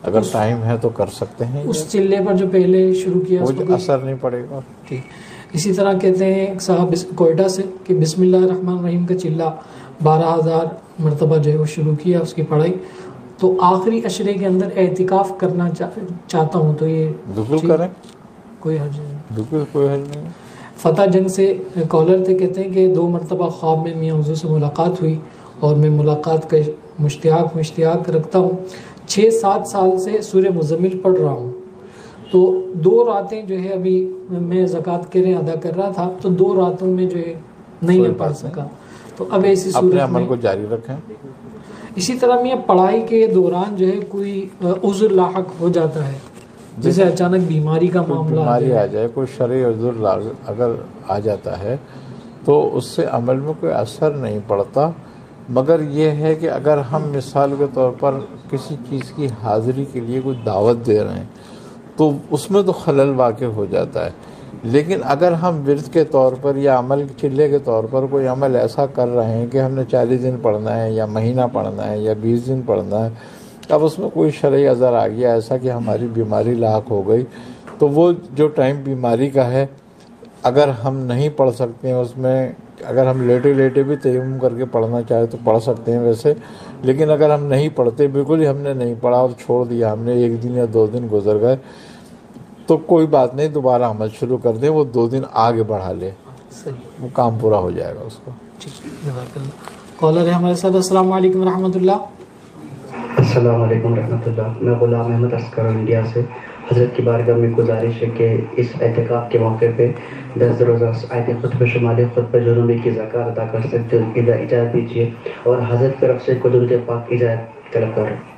اگر ٹائم ہے تو کر سکتے ہیں۔ اس چلے پر جو پہلے شروع کیا وہ اس کو اثر نہیں پڑے گا۔ ٹھیک۔ اسی طرح کہتے ہیں ایک صاحب کوئٹہ سے کہ بسم اللہ الرحمن الرحیم کا چلہ 12,000 مرتبہ جو ہے وہ شروع کیا اس کی پڑھائی، تو آخری عشرے کے اندر اعتکاف کرنا چاہتا ہوں، تو یہ بالکل کریں، کوئی حرج نہیں؟ بالکل کوئی حرج نہیں۔ فتح جنگ سے کالر تھے، کہتے ہیں کہ 2 مرتبہ خواب میں میاں حضور سے ملاقات ہوئی اور میں ملاقات کا مشتاق رکھتا ہوں۔ 6-7 سال سے سورہ مزمل پڑھ رہا ہوں، تو 2 راتیں جو ہے ابھی میں زکوٰۃ کے لیے ادا کر رہا تھا، تو 2 راتوں میں جو ہے نہیں میں پڑھ سکا، تو اب ایسی صورت اپنے عمل میں کو جاری رکھیں۔ اسی طرح میں پڑھائی کے دوران جو ہے کوئی عذر لاحق ہو جاتا ہے، جیسے اچانک بیماری کا معاملہ بیماری آ جائے، کوئی شرعی عذر اگر آ جاتا ہے تو اس سے عمل میں کوئی اثر نہیں پڑتا، مگر یہ ہے کہ اگر ہم مثال کے طور پر کسی چیز کی حاضری کے لیے کوئی دعوت دے رہے ہیں تو اس میں تو خلل واقع ہو جاتا ہے، لیکن اگر ہم ورد کے طور پر یا عمل چلے کے طور پر کوئی عمل ایسا کر رہے ہیں کہ ہم نے 40 دن پڑھنا ہے یا مہینہ پڑھنا ہے یا 20 دن پڑھنا ہے، اب اس میں کوئی شرعی عذر آ گیا ایسا کہ ہماری بیماری لاحق ہو گئی، تو وہ جو ٹائم بیماری کا ہے اگر ہم نہیں پڑھ سکتے ہیں اس میں، اگر ہم لیٹے بھی تیمم کر کے پڑھنا چاہے تو پڑھ سکتے ہیں ویسے، لیکن اگر ہم نہیں پڑھتے، بالکل ہی ہم نے نہیں پڑھا اور چھوڑ دیا، ہم نے 1 دن یا 2 دن گزر گئے، تو کوئی بات نہیں، دوبارہ عمل شروع کر دیں، وہ 2 دن آگے بڑھا لے، وہ کام پورا ہو جائے گا اس کو۔ کالر ہے ہمارے ساتھ۔ السلام علیکم ورحمۃ اللہ۔ السلام علیکم ورحمۃ اللہ، میں غلام احمد عسکر انڈیا سے۔ حضرت کی بارگاہ میں گزارش ہے کہ اس اعتکاف کے موقع پہ 10 روزہ آیت خطبہ شمالی خطبہ جنوبی کی زکوٰۃ ادا کر سکتے ہو، اجازت دیجیے، اور حضرت کی طرف سے قدرت پاک اجازت طلب کر رہے ہیں۔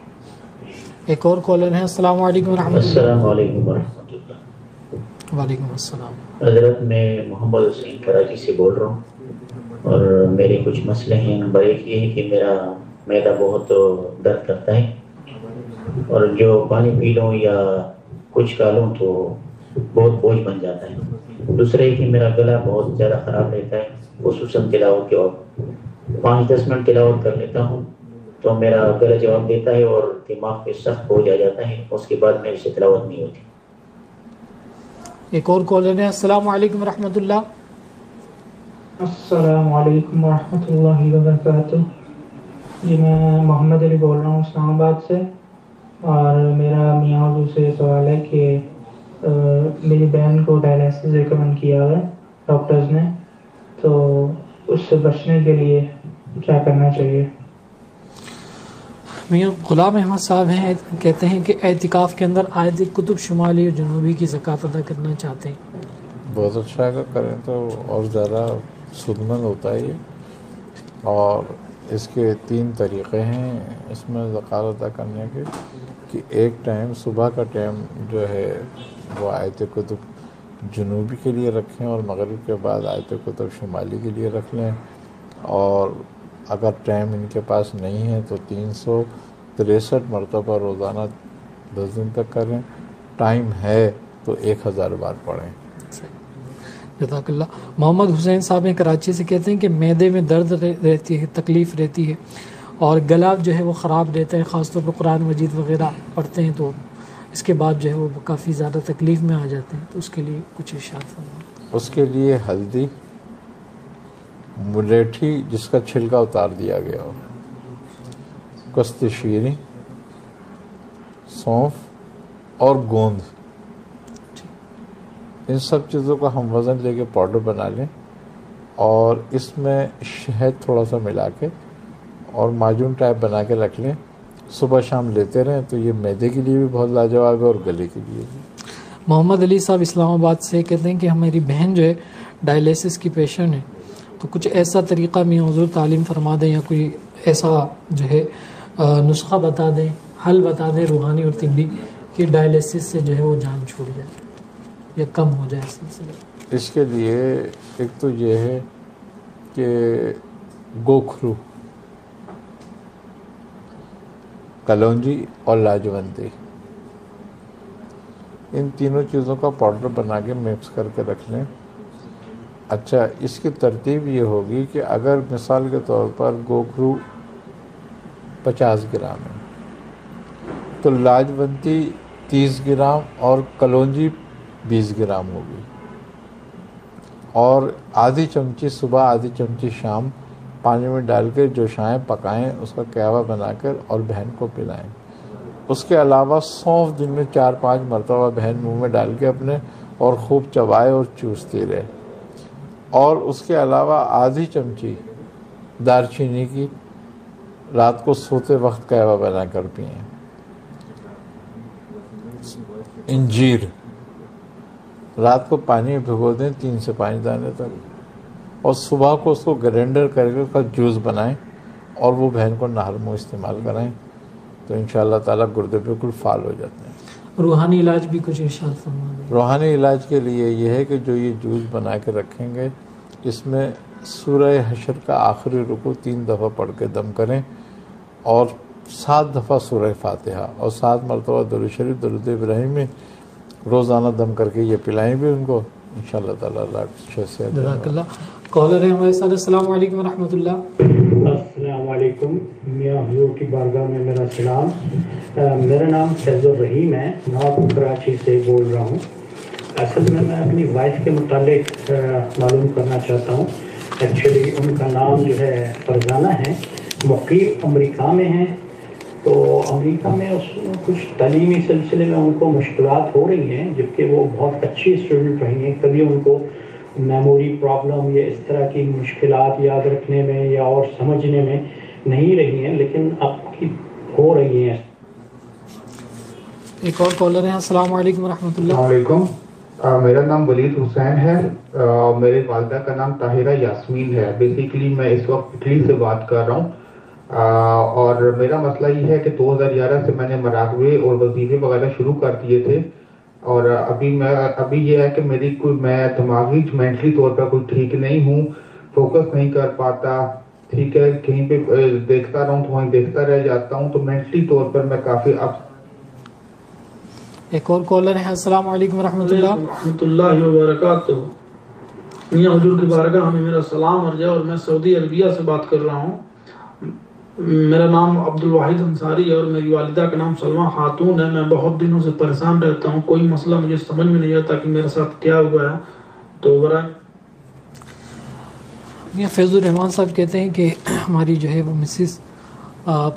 ایک اور کالر ہیں۔ السلام علیکم ورحمۃ اللہ۔ السلام علیکم ورحمۃ اللہ۔ وعلیکم السلام۔ حضرت میں محمد حسین کراچی سے بول رہا ہوں، اور میرے کچھ مسئلے ہیں۔ نمبر 1 یہ ہے کہ میرا معدہ بہت درد کرتا ہے، اور جو پانی پی لوں یا کچھ کھا لوں تو بہت بوجھ بن جاتا ہے۔ دوسرا یہ کہ میرا گلا بہت زیادہ خراب رہتا ہے، خصوصاً تلاوت کے وقت 5-10 منٹ تلاوت کر لیتا ہوں تو میرا گلا جواب دیتا ہے اور دماغ پہ سخت بوجھ آ جاتا ہے، اس کے بعد میرے سے تلاوت نہیں ہوتی۔ ایک اور کالر ہے۔ السلام علیکم ورحمۃ اللہ۔ السلام علیکم ورحمۃ اللہ وبرکاتہ۔ جی میں محمد علی بول رہا ہوں اسلام آباد سے، اور میرا میاں حضور سے سوال ہے کہ میری بہن کو ڈائلسس ریکمنڈ کیا ہوا ہے ڈاکٹرز نے، تو اس سے بچنے کے لیے کیا کرنا چاہیے؟ میاں غلام احمد صاحب ہیں، کہتے ہیں کہ اعتکاف کے اندر آیت کتب شمالی اور جنوبی کی زکوٰۃ ادا کرنا چاہتے ہیں۔ بہت اچھا، اگر کریں تو اور زیادہ سودمند ہوتا ہے یہ، اور اس کے 3 طریقے ہیں اس میں زکوٰۃ ادا کرنے کے، کہ ایک ٹائم صبح کا ٹائم جو ہے وہ آیت کتب جنوبی کے لیے رکھیں اور مغرب کے بعد آیت کتب شمالی کے لیے رکھ لیں، اور اگر ٹائم ان کے پاس نہیں ہے تو 363 مرتبہ روزانہ 10 دن تک کریں، ٹائم ہے تو 1000 بار پڑھیں۔ جزاک اللہ۔ محمد حسین صاحب ہیں کراچی سے، کہتے ہیں کہ معدے میں درد رہتی ہے، تکلیف رہتی ہے اور گلا جو ہے وہ خراب رہتا ہے، خاص طور پر قرآن مجید وغیرہ پڑھتے ہیں تو اس کے بعد جو ہے وہ کافی زیادہ تکلیف میں آ جاتے ہیں، تو اس کے لیے کچھ ارشاد فرمائیں۔ اس کے لیے ہلدی، ملیٹھی جس کا چھلکا اتار دیا گیا ہو، کست شیریں، سونف اور گوند، ان سب چیزوں کا ہم وزن لے کے پاؤڈر بنا لیں اور اس میں شہد تھوڑا سا ملا کے اور معجون ٹائپ بنا کے رکھ لیں، صبح شام لیتے رہیں تو یہ معدے کے لیے بھی بہت لاجواب ہے اور گلے کے لیے بھی۔ محمد علی صاحب اسلام آباد سے کہتے ہیں کہ ہماری بہن جو ہے ڈائلیسس کی پیشنٹ ہے، تو کچھ ایسا طریقہ میں حضور تعلیم فرما دیں یا کوئی ایسا جو ہے نسخہ بتا دیں، حل بتا دیں روحانی اور طبی، کہ ڈائلیسس سے جو ہے وہ جان چھوڑ جائے یا کم ہو جائے اس سلسلے۔ اس کے لیے ایک تو یہ ہے کہ گوکھرو، کلونجی اور لاجونتی، ان تینوں چیزوں کا پاؤڈر بنا کے مکس کر کے رکھ لیں۔ اچھا، اس کی ترتیب یہ ہوگی کہ اگر مثال کے طور پر گوکھرو 50 گرام ہے تو لاجونتی 30 گرام اور کلونجی 20 گرام ہوگی، اور آدھی چمچی صبح آدھی چمچی شام پانی میں ڈال کے جوشائیں، پکائیں، اس کا قہوہ بنا کر اور بہن کو پلائیں۔ اس کے علاوہ سونف دن میں 4-5 مرتبہ بہن منہ میں ڈال کے اپنے اور خوب چبائے اور چوستی رہے، اور اس کے علاوہ آدھی چمچی دار چینی کی رات کو سوتے وقت قہوہ بنا کر پئیں۔ انجیر رات کو پانی میں بھگو دیں 3 سے 5 دانے تک، اور صبح کو اس کو گرینڈر کر کے اس کا جوس بنائیں اور وہ بہن کو نہر منہ استعمال کرائیں تو انشاءاللہ تعالیٰ گردے بالکل فعال ہو جاتے ہیں۔ روحانی علاج بھی کچھ ارشاد فرما دیں۔ روحانی علاج کے لیے یہ ہے کہ جو یہ جوس بنا کے رکھیں گے اس میں سورہ حشر کا آخری رکوع 3 دفعہ پڑھ کے دم کریں، اور 7 دفعہ سورہ فاتحہ اور 7 مرتبہ درود شریف درود ابراہیم میں روزانہ دم کر کے یہ پلائیں بھی ان کو، انشاءاللہ تعالیٰ اللہ اچھے سے۔ جزاک اللہ۔ کالر ہے ہمارے ساتھ، السلام علیکم ورحمۃ اللہ۔ السلام علیکم، میاں حضور کی بارگاہ میں میرا سلام۔ میرا نام فیض الرحیم ہے، نارتھ کراچی سے بول رہا ہوں۔ اصل میں اپنی وائف کے متعلق معلوم کرنا چاہتا ہوں۔ ایکچولی ان کا نام جو ہے فرزانہ ہے، مقیم امریکہ میں ہیں، تو امریکہ میں کچھ تعلیمی سلسلے میں ان کو مشکلات ہو رہی ہیں، جبکہ وہ بہت اچھی اسٹوڈنٹ رہی ہیں، کبھی ان کو میموری پرابلم یا اس طرح کی مشکلات یاد رکھنے میں یا اور سمجھنے میں نہیں رہی ہیں، لیکن اب کی ہو رہی ہیں۔ ایک اور کالر ہے، السلام علیکم ورحمۃ اللہ۔ السلام علیکم، میرا نام ولید حسین ہے، میرے والدہ کا نام طاہرہ یاسمین ہے۔ بیسیکلی میں اس وقت اٹلی سے بات کر رہا ہوں، اور میرا مسئلہ یہ ہے کہ 2011 سے میں نے مراقبے اور وظیفے وغیرہ شروع کر دیے تھے، اور ابھی یہ ہے کہ میں دماغی مینٹلی طور پر کوئی ٹھیک نہیں ہوں، فوکس نہیں کر پاتا، ٹھیک ہے، کہیں پہ دیکھتا رہوں تو وہیں دیکھتا رہ جاتا ہوں، تو مینٹلی طور پر میں کافی ایک اور کالر ہے، السلام علیکم ورحمۃ اللہ۔ ورحمۃ اللہ وبرکاتہ۔ میاں حضور کی بارگاہ میں میرا سلام عرض ہے، اور میں سعودی عربیہ سے بات کر رہا ہوں۔ میرا نام عبد الواحد انصاری ہے اور میری والدہ کا نام سلمہ خاتون ہے۔ میں بہت دنوں سے پریشان رہتا ہوں، کوئی مسئلہ مجھے سمجھ میں نہیں آتا کہ میرے ساتھ کیا ہوا ہے، تو برائے یہ فیض الرحمان صاحب کہتے ہیں کہ ہماری جو ہے وہ مسز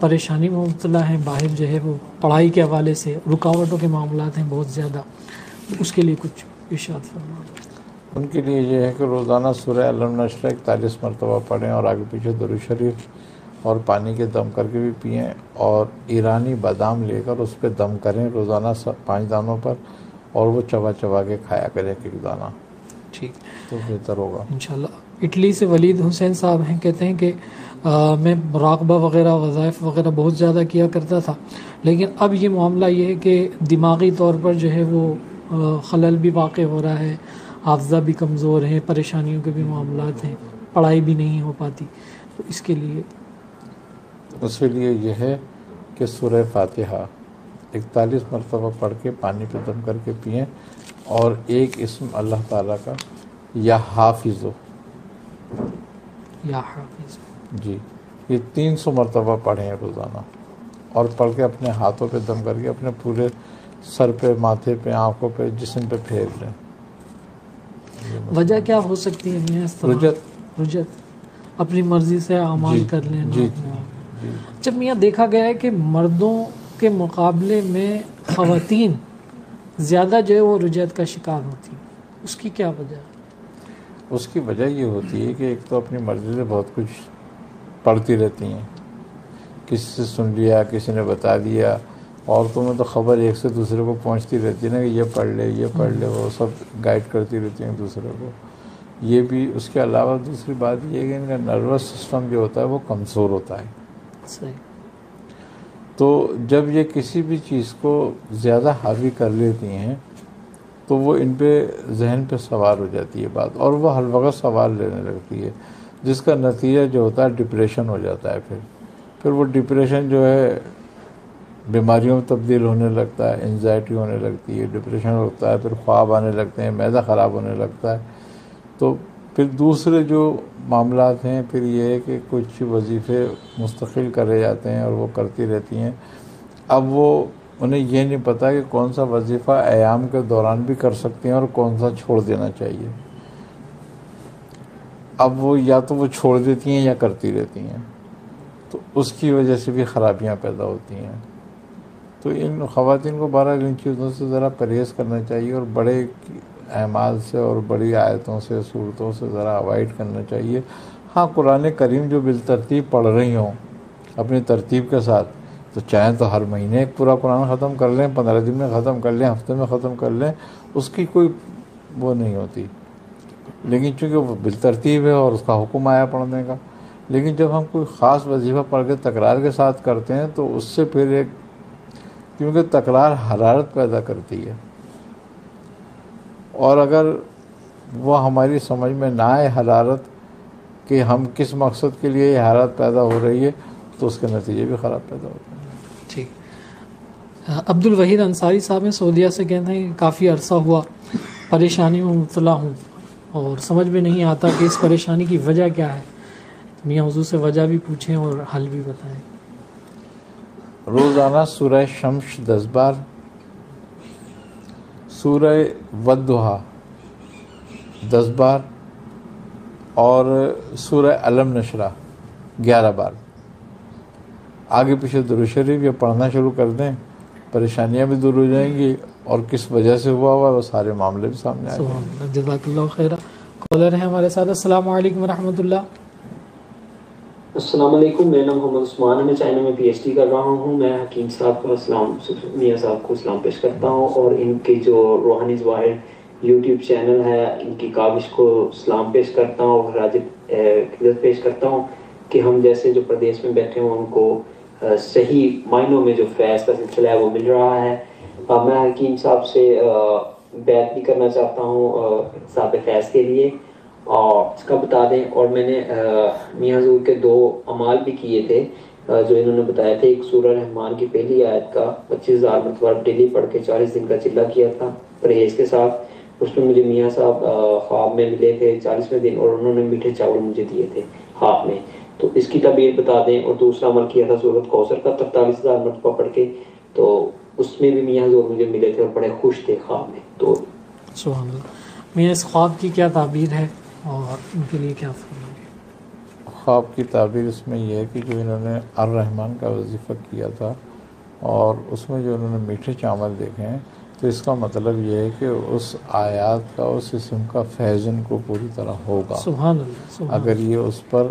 پریشانی میں مبتلا ہیں، باہر جو ہے وہ پڑھائی کے حوالے سے رکاوٹوں کے معاملات ہیں بہت زیادہ، اس کے لیے کچھ ارشاد فرما۔ ان کے لیے یہ ہے کہ روزانہ سورہ علم نشر 41 مرتبہ پڑھیں اور آگے پیچھے درود شریف اور پانی کے دم کر کے بھی پئیں، اور ایرانی بادام لے کر اس پہ دم کریں روزانہ 5 دانوں پر، اور وہ چبا چبا کے کھایا کریں ایک دانہ، ٹھیک تو بہتر ہوگا انشاءاللہ۔ اٹلی سے ولید حسین صاحب ہیں، کہتے ہیں کہ میں مراقبہ وغیرہ وظائف وغیرہ بہت زیادہ کیا کرتا تھا، لیکن اب یہ معاملہ یہ ہے کہ دماغی طور پر جو ہے وہ خلل بھی واقع ہو رہا ہے، حافظہ بھی کمزور ہے، پریشانیوں کے بھی معاملات ہیں، پڑھائی بھی نہیں ہو پاتی، تو اس کے لیے یہ ہے کہ سورہ فاتحہ 41 مرتبہ پڑھ کے پانی پہ دم کر کے پئیں، اور ایک اسم اللہ تعالیٰ کا یا حافظ جی یہ 300 مرتبہ پڑھیں روزانہ، اور پڑھ کے اپنے ہاتھوں پہ دم کر کے اپنے پورے سر پہ، ماتھے پہ، آنکھوں پہ، جسم پہ پھیر لیں۔ وجہ کیا ہو سکتی ہے؟ رجت اپنی مرضی سے اعمال کر لینا۔ جی جب میاں دیکھا گیا ہے کہ مردوں کے مقابلے میں خواتین زیادہ جو ہے وہ رجعت کا شکار ہوتی، اس کی کیا وجہ ہے؟ اس کی وجہ یہ ہوتی ہے کہ ایک تو اپنی مرضی سے بہت کچھ پڑھتی رہتی ہیں، کسی سے سن لیا، کسی نے بتا دیا، عورتوں میں تو خبر ایک سے دوسرے کو پہنچتی رہتی ہے نا کہ یہ پڑھ لے، یہ پڑھ لے، وہ سب گائیڈ کرتی رہتی ہیں دوسرے کو۔ یہ بھی، اس کے علاوہ دوسری بات یہ ہے کہ ان کا نروس سسٹم جو ہوتا ہے وہ کمزور ہوتا ہے۔ صحیح۔ تو جب یہ کسی بھی چیز کو زیادہ حاوی کر لیتی ہیں تو وہ ان پہ ذہن پہ سوار ہو جاتی ہے بات، اور وہ ہر وقت سوال لینے لگتی ہے، جس کا نتیجہ جو ہوتا ہے ڈپریشن ہو جاتا ہے۔ پھر وہ ڈپریشن جو ہے بیماریوں میں تبدیل ہونے لگتا ہے، انزائٹی ہونے لگتی ہے، ڈپریشن ہوتا ہے، پھر خواب آنے لگتے ہیں، معدہ خراب ہونے لگتا ہے۔ تو پھر دوسرے جو معاملات ہیں، پھر یہ ہے کہ کچھ وظیفے مستقل کرے جاتے ہیں اور وہ کرتی رہتی ہیں۔ اب وہ انہیں یہ نہیں پتا کہ کون سا وظیفہ ایام کے دوران بھی کر سکتے ہیں اور کون سا چھوڑ دینا چاہیے۔ اب وہ یا تو وہ چھوڑ دیتی ہیں یا کرتی رہتی ہیں، تو اس کی وجہ سے بھی خرابیاں پیدا ہوتی ہیں۔ تو ان خواتین کو بہرحال ان چیزوں سے ذرا پرہیز کرنا چاہیے، اور بڑے اعمال سے اور بڑی آیتوں سے، صورتوں سے ذرا اوائڈ کرنا چاہیے۔ ہاں، قرآن کریم جو بالترتیب پڑھ رہی ہوں اپنی ترتیب کے ساتھ، تو چاہیں تو ہر مہینے ایک پورا قرآن ختم کر لیں، 15 دن میں ختم کر لیں، ہفتے میں ختم کر لیں، اس کی کوئی وہ نہیں ہوتی، لیکن چونکہ وہ بالترتیب ہے اور اس کا حکم آیا پڑھنے کا۔ لیکن جب ہم کوئی خاص وظیفہ پڑھ کے تکرار کے ساتھ کرتے ہیں تو اس سے پھر ایک، کیونکہ تکرار حرارت پیدا کرتی ہے، اور اگر وہ ہماری سمجھ میں نہ آئے حرارت کہ ہم کس مقصد کے لیے یہ حرارت پیدا ہو رہی ہے، تو اس کے نتیجے بھی خراب پیدا ہوتے ہیں۔ ٹھیک۔ عبد الوحید انصاری صاحب ہیں سعودیہ سے، کہتے ہیں کہ کافی عرصہ ہوا پریشانیوں میں مبتلا ہوں اور سمجھ میں نہیں آتا کہ اس پریشانی کی وجہ کیا ہے۔ میاں حضور سے وجہ بھی پوچھیں اور حل بھی بتائیں۔ روزانہ سورہ شمس 10 بار، سورہ والضحیٰ 10 بار، اور سورہ علم نشرہ 11 بار۔ آگے پیچھے درود شریف یہ پڑھنا شروع کر دیں، پریشانیاں بھی دور ہو جائیں گی، اور کس وجہ سے ہوا وہ سارے معاملے بھی سامنے آئیں گے۔ جزاک اللہ خیر۔ کالر ہیں ہمارے ساتھ۔ السلام علیکم ورحمۃ اللہ۔ السلام علیکم، میرا نام محمد عثمان ہے، میں چائنا میں پی ایچ ڈی کر رہا ہوں۔ میں حکیم صاحب کو میاں صاحب کو اسلام پیش کرتا ہوں، اور ان کی جو روحانی ظواہر یوٹیوب چینل ہے، ان کی کاوش کو اسلام پیش کرتا ہوں، اور خراج عقیدت پیش کرتا ہوں کہ ہم جیسے جو پردیش میں بیٹھے ہوں ان کو صحیح معنوں میں جو فیض کا سلسلہ ہے وہ مل رہا ہے۔ میں حکیم صاحب سے بیعت بھی کرنا چاہتا ہوں صاحب فیض کے لیے، اور اس کا بتا دیں۔ اور میں نے میاں حضور کے 2 اعمال بھی کیے تھے جو انہوں نے بتایا تھے۔ ایک سورہ رحمان کی پہلی آیت کا 25,000 مرتبہ ڈیلی پڑھ کے 40 دن کا چلہ کیا تھا پرہیز کے ساتھ۔ اس میں مجھے میاں صاحب خواب میں ملے تھے 40ویں دن، اور انہوں نے میٹھے چاول مجھے دیے تھے خواب میں، تو اس کی تعبیر بتا دیں۔ اور دوسرا عمل کیا تھا سورۃ کوثر کا 43,000 مرتبہ پڑھ کے، تو اس میں بھی میاں حضور مجھے ملے تھے اور بڑے خوش تھے خواب میں۔ تو سبحان اللہ۔ میاں اس خواب کی کیا تعبیر ہے اور ان کے لیے کیا فرمائیں گے؟ خواب کی تعبیر اس میں یہ ہے کہ جو انہوں نے الرحمن کا وظیفہ کیا تھا اور اس میں جو انہوں نے میٹھے چاول دیکھے ہیں، تو اس کا مطلب یہ ہے کہ اس آیات کا، اس اسم کا فیض ان کو پوری طرح ہوگا۔ سبحان اللہ۔ اگر یہ اس پر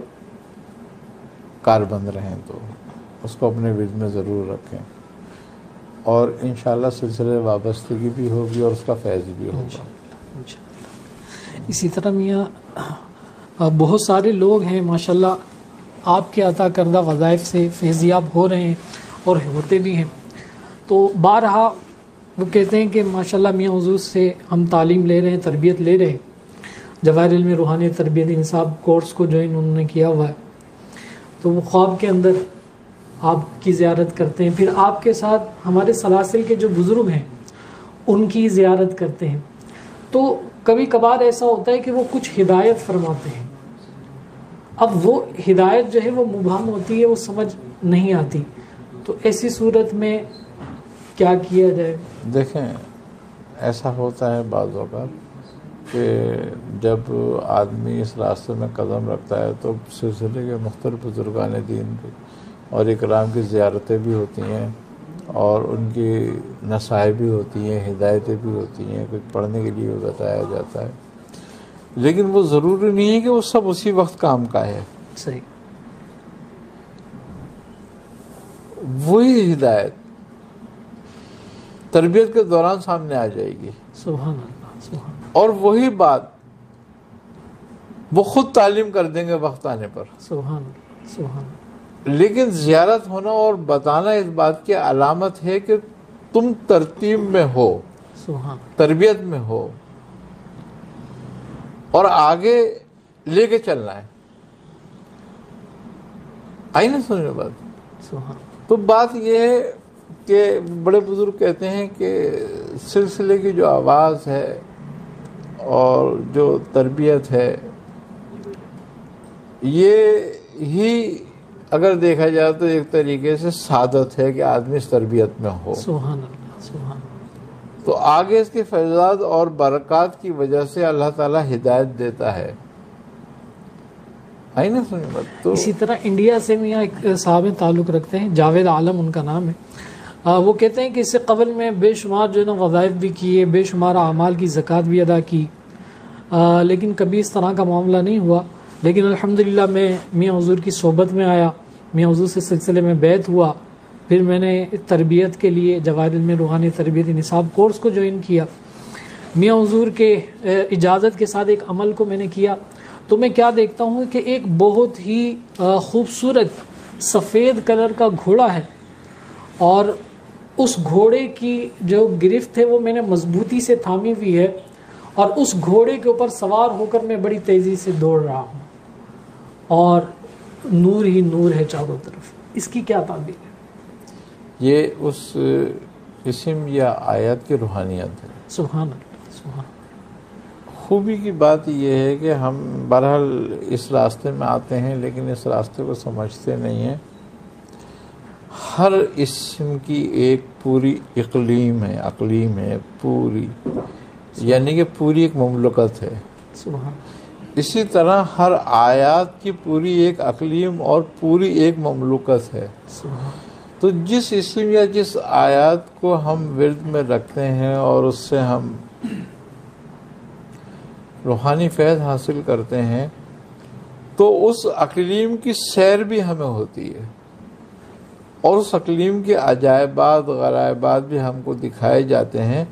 کاربند رہیں تو اس کو اپنے ورد میں ضرور رکھیں، اور انشاءاللہ سلسلے وابستگی بھی ہوگی اور اس کا فیض بھی ہوگا۔ اسی طرح میاں بہت سارے لوگ ہیں ماشاءاللہ آپ کے عطا کردہ وظائف سے فیضیاب ہو رہے ہیں اور ہوتے بھی ہیں. تو بارہا وہ کہتے ہیں کہ ماشاءاللہ میاں حضور سے ہم تعلیم لے رہے ہیں، تربیت لے رہے ہیں. جواہر علم روحانی تربیت نصاب کورس کو جوائن انہوں نے کیا ہوا ہے. تو وہ خواب کے اندر آپ کی زیارت کرتے ہیں، پھر آپ کے ساتھ ہمارے سلاسل کے جو بزرگ ہیں ان کی زیارت کرتے ہیں. تو کبھی کبھار ایسا ہوتا ہے کہ وہ کچھ ہدایت فرماتے ہیں. اب وہ ہدایت جو ہے وہ مبہم ہوتی ہے، وہ سمجھ نہیں آتی. تو ایسی صورت میں کیا کیا جائے؟ دیکھیں ایسا ہوتا ہے بعض اوقات کہ جب آدمی اس راستے میں قدم رکھتا ہے تو سلسلے کے مختلف بزرگان دین اور اکرام کی زیارتیں بھی ہوتی ہیں اور ان کی نصائح بھی ہوتی ہیں، ہدایتیں بھی ہوتی ہیں، کچھ پڑھنے کے لیے بھی بتایا جاتا ہے. لیکن وہ ضروری نہیں ہے کہ وہ سب اسی وقت کام کا ہے. صحیح. وہی ہدایت تربیت کے دوران سامنے آ جائے گی. سبحان اللہ، سبحان اللہ. اور وہی بات وہ خود تعلیم کر دیں گے وقت آنے پر. سبحان اللہ، سبحان اللہ. لیکن زیارت ہونا اور بتانا اس بات کی علامت ہے کہ تم ترتیب میں ہو، سبحان، تربیت میں ہو اور آگے لے کے چلنا ہے. آئی نا سننے بات. سبحان. تو بات یہ ہے کہ بڑے بزرگ کہتے ہیں کہ سلسلے کی جو آواز ہے اور جو تربیت ہے یہ ہی اگر دیکھا جائے تو ایک طریقے سے سعادت ہے کہ آدمی اس تربیت میں ہو. سبحان اللہ، سبحان اللہ. تو آگے اس کے فیضات اور برکات کی وجہ سے اللہ تعالیٰ ہدایت دیتا ہے. آئی نا سنی بات. تو اسی طرح انڈیا سے بھی ایک صاحب تعلق رکھتے ہیں، جاوید عالم ان کا نام ہے. وہ کہتے ہیں کہ اس سے قبل میں بے شمار جو ہے نا وظائف بھی کیے، بے شمار اعمال کی زکوٰۃ بھی ادا کی، لیکن کبھی اس طرح کا معاملہ نہیں ہوا. لیکن الحمدللہ میں میاں حضور کی صحبت میں آیا، میاں حضور سے سلسلے میں بیعت ہوا، پھر میں نے تربیت کے لیے جواہر علم روحانی تربیت نصاب کورس کو جوائن کیا. میاں حضور کے اجازت کے ساتھ ایک عمل کو میں نے کیا. تو میں کیا دیکھتا ہوں کہ ایک بہت ہی خوبصورت سفید کلر کا گھوڑا ہے اور اس گھوڑے کی جو گرفت ہے وہ میں نے مضبوطی سے تھامی ہوئی ہے اور اس گھوڑے کے اوپر سوار ہو کر میں بڑی تیزی سے دوڑ رہا ہوں اور نور ہی نور ہے چاروں طرف. اس کی کیا تعبیر ہے؟ یہ اس اسم یا آیت کی روحانیت ہے. سبحان اللہ، سبحان. خوبی کی بات یہ ہے کہ ہم بہرحال اس راستے میں آتے ہیں لیکن اس راستے کو سمجھتے نہیں ہیں. ہر اسم کی ایک پوری اقلیم ہے پوری، یعنی کہ پوری ایک مملکت ہے. سبحان. اسی طرح ہر آیات کی پوری ایک اقلیم اور پوری ایک مملکت ہے. سبحان. تو جس اسم یا جس آیات کو ہم ورد میں رکھتے ہیں اور اس سے ہم روحانی فیض حاصل کرتے ہیں تو اس اقلیم کی سیر بھی ہمیں ہوتی ہے اور اس اقلیم کے عجائبات غرائبات بھی ہم کو دکھائے جاتے ہیں.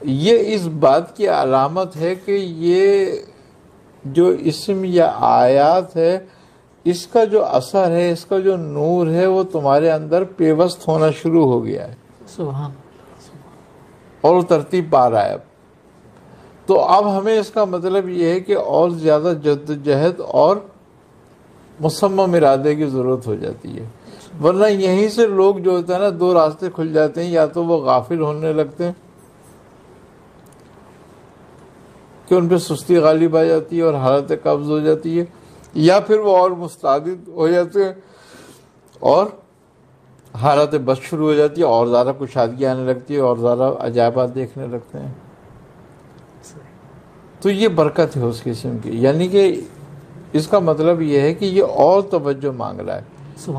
یہ اس بات کی علامت ہے کہ یہ جو اسم یا آیات ہے اس کا جو اثر ہے، اس کا جو نور ہے وہ تمہارے اندر پیوست ہونا شروع ہو گیا ہے. سبحان. اور وہ ترتیب پا رہا ہے. تو اب ہمیں اس کا مطلب یہ ہے کہ اور زیادہ جدوجہد اور مصمم ارادے کی ضرورت ہو جاتی ہے. ورنہ یہیں سے لوگ جو ہوتا ہے نا دو راستے کھل جاتے ہیں. یا تو وہ غافل ہونے لگتے ہیں کہ ان پہ سستی غالب آ جاتی ہے اور حالت قبض ہو جاتی ہے، یا پھر وہ اور مستعد ہو جاتے ہیں اور حالت بس شروع ہو جاتی ہے اور زیادہ کشادگی آنے لگتی ہے اور زیادہ عجائبات دیکھنے لگتے ہیں. تو یہ برکت ہے اس قسم کی، یعنی کہ اس کا مطلب یہ ہے کہ یہ اور توجہ مانگ رہا ہے.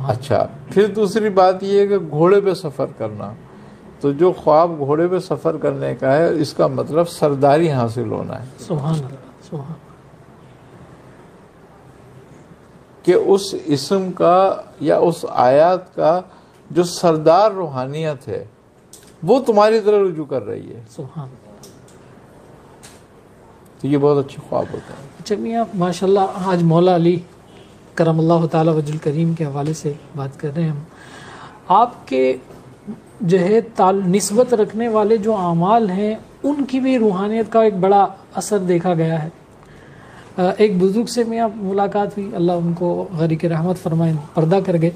اچھا، پھر دوسری بات یہ ہے کہ گھوڑے پہ سفر کرنا. تو جو خواب گھوڑے پہ سفر کرنے کا ہے اس کا مطلب سرداری حاصل ہونا ہے. سبحان اللہ، سبحان. کہ اس اسم کا یا اس آیات کا جو سردار روحانیت ہے وہ تمہاری طرف رجوع کر رہی ہے. سبحان. تو یہ بہت اچھے خواب ہوتے ہیں. اچھا میاں ماشاءاللہ آج مولا علی کرم اللہ تعالی وجہ الکریم کے حوالے سے بات کر رہے ہیں ہم. آپ کے جو ہے نسبت رکھنے والے جو اعمال ہیں ان کی بھی روحانیت کا ایک بڑا اثر دیکھا گیا ہے. ایک بزرگ سے میاں ملاقات ہوئی, اللہ ان کو غریق رحمت فرمائیں, پردہ کر گئے.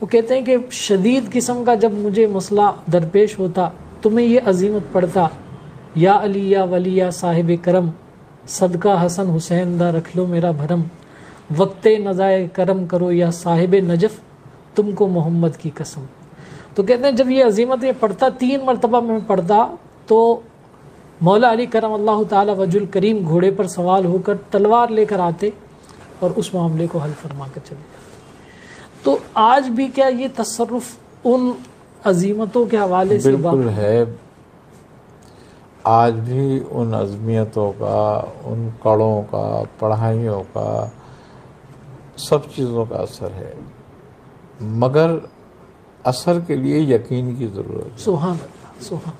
وہ کہتے ہیں کہ شدید قسم کا جب مجھے مسئلہ درپیش ہوتا تو میں یہ عزیمت پڑھتا, یا علی یا ولی یا صاحب کرم, صدقہ حسن حسین دا رکھ لو میرا بھرم, وقت نزائے کرم کرو یا صاحب نجف, تم کو محمد کی قسم. تو کہتے ہیں جب یہ عظیمت یہ پڑھتا 3 مرتبہ میں پڑھتا تو مولا علی کرم اللہ تعالی وجہ الکریم گھوڑے پر سوال ہو کر تلوار لے کر آتے اور اس معاملے کو حل فرما کر چلے جاتے. تو آج بھی کیا یہ تصرف ان عظیمتوں کے حوالے سے بالکل ہے, آج بھی ان عظمیتوں کا, ان کڑوں کا, پڑھائیوں کا, سب چیزوں کا اثر ہے, مگر اثر کے لیے یقین کی ضرورت ہے. سبحان اللہ, سبحان.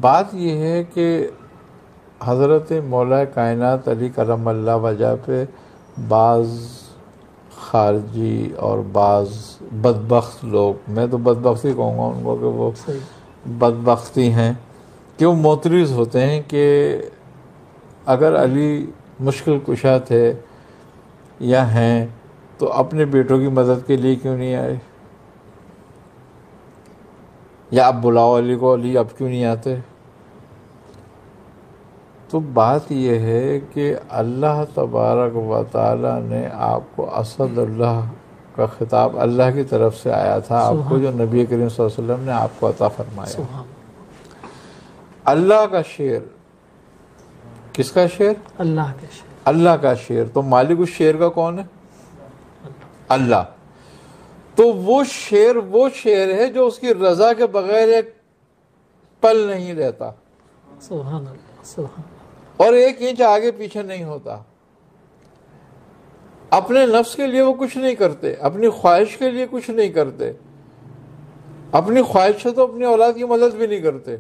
بات یہ ہے کہ حضرت مولا کائنات علی کرم اللہ وجہ پہ بعض خارجی اور بعض بدبخت لوگ, میں تو بدبختی کہوں گا ان کو کہ وہ بدبختی ہیں, کہ وہ معترض ہوتے ہیں کہ اگر علی مشکل کشا تھے یا ہیں تو اپنے بیٹوں کی مدد کے لیے کیوں نہیں آئے, یا اب بلاؤ علی کو, علی اب کیوں نہیں آتے. تو بات یہ ہے کہ اللہ تبارک و تعالی نے آپ کو اسد اللہ کا خطاب اللہ کی طرف سے آیا تھا, آپ کو جو نبی کریم صلی اللہ علیہ وسلم نے آپ کو عطا فرمایا. اللہ کا شعر, کس کا شعر؟ اللہ کا شعر. اللہ کا شعر. تو مالک اس شعر کا کون ہے؟ اللہ. تو وہ شعر ہے جو اس کی رضا کے بغیر ایک پل نہیں رہتا, سبحان اللہ, سبحان اللہ, اور 1 انچ آگے پیچھے نہیں ہوتا. اپنے نفس کے لیے وہ کچھ نہیں کرتے, اپنی خواہش کے لیے کچھ نہیں کرتے, اپنی خواہش سے تو اپنی اولاد کی مدد بھی نہیں کرتے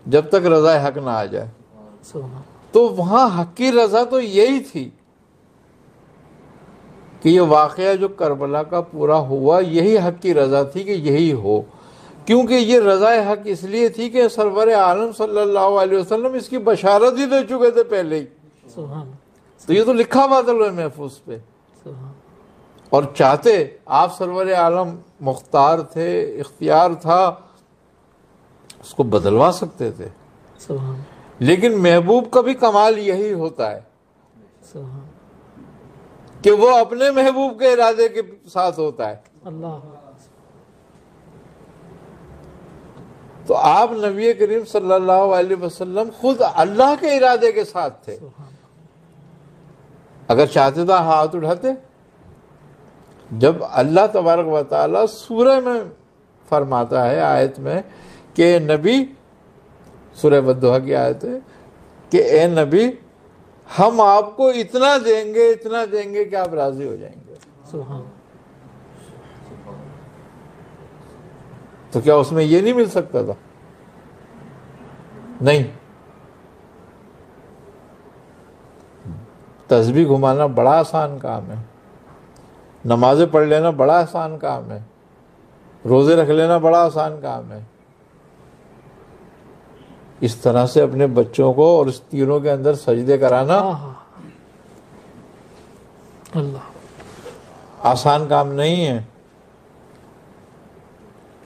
جب تک رضا حق نہ آ جائے. تو وہاں حق کی رضا تو یہی تھی کہ یہ واقعہ جو کربلا کا پورا ہوا, یہی حق کی رضا تھی کہ یہی ہو, کیونکہ یہ رضا حق اس لیے تھی کہ سرور عالم صلی اللہ علیہ وسلم اس کی بشارت ہی دے چکے تھے پہلے ہی. تو یہ تو لکھا ہوا تھا لوح محفوظ پہ, اور چاہتے آپ سرور عالم مختار تھے, اختیار تھا, اس کو بدلوا سکتے تھے. لیکن محبوب کا بھی کمال یہی ہوتا ہے کہ وہ اپنے محبوب کے ارادے کے ساتھ ہوتا ہے. تو آپ نبی کریم صلی اللہ علیہ وسلم خود اللہ کے ارادے کے ساتھ تھے. اگر چاہتے تھا ہاتھ اٹھاتے. جب اللہ تبارک و تعالیٰ سورہ میں فرماتا ہے آیت میں کہ نبی, سورہ والضحیٰ کی آیت ہے کہ اے نبی ہم آپ کو اتنا دیں گے کہ آپ راضی ہو جائیں گے. تو کیا اس میں یہ نہیں مل سکتا تھا؟ نہیں. تسبیح گھمانا بڑا آسان کام ہے, نمازیں پڑھ لینا بڑا آسان کام ہے, روزے رکھ لینا بڑا آسان کام ہے. اس طرح سے اپنے بچوں کو اور اس تینوں کے اندر سجدے کرانا آسان کام نہیں ہے.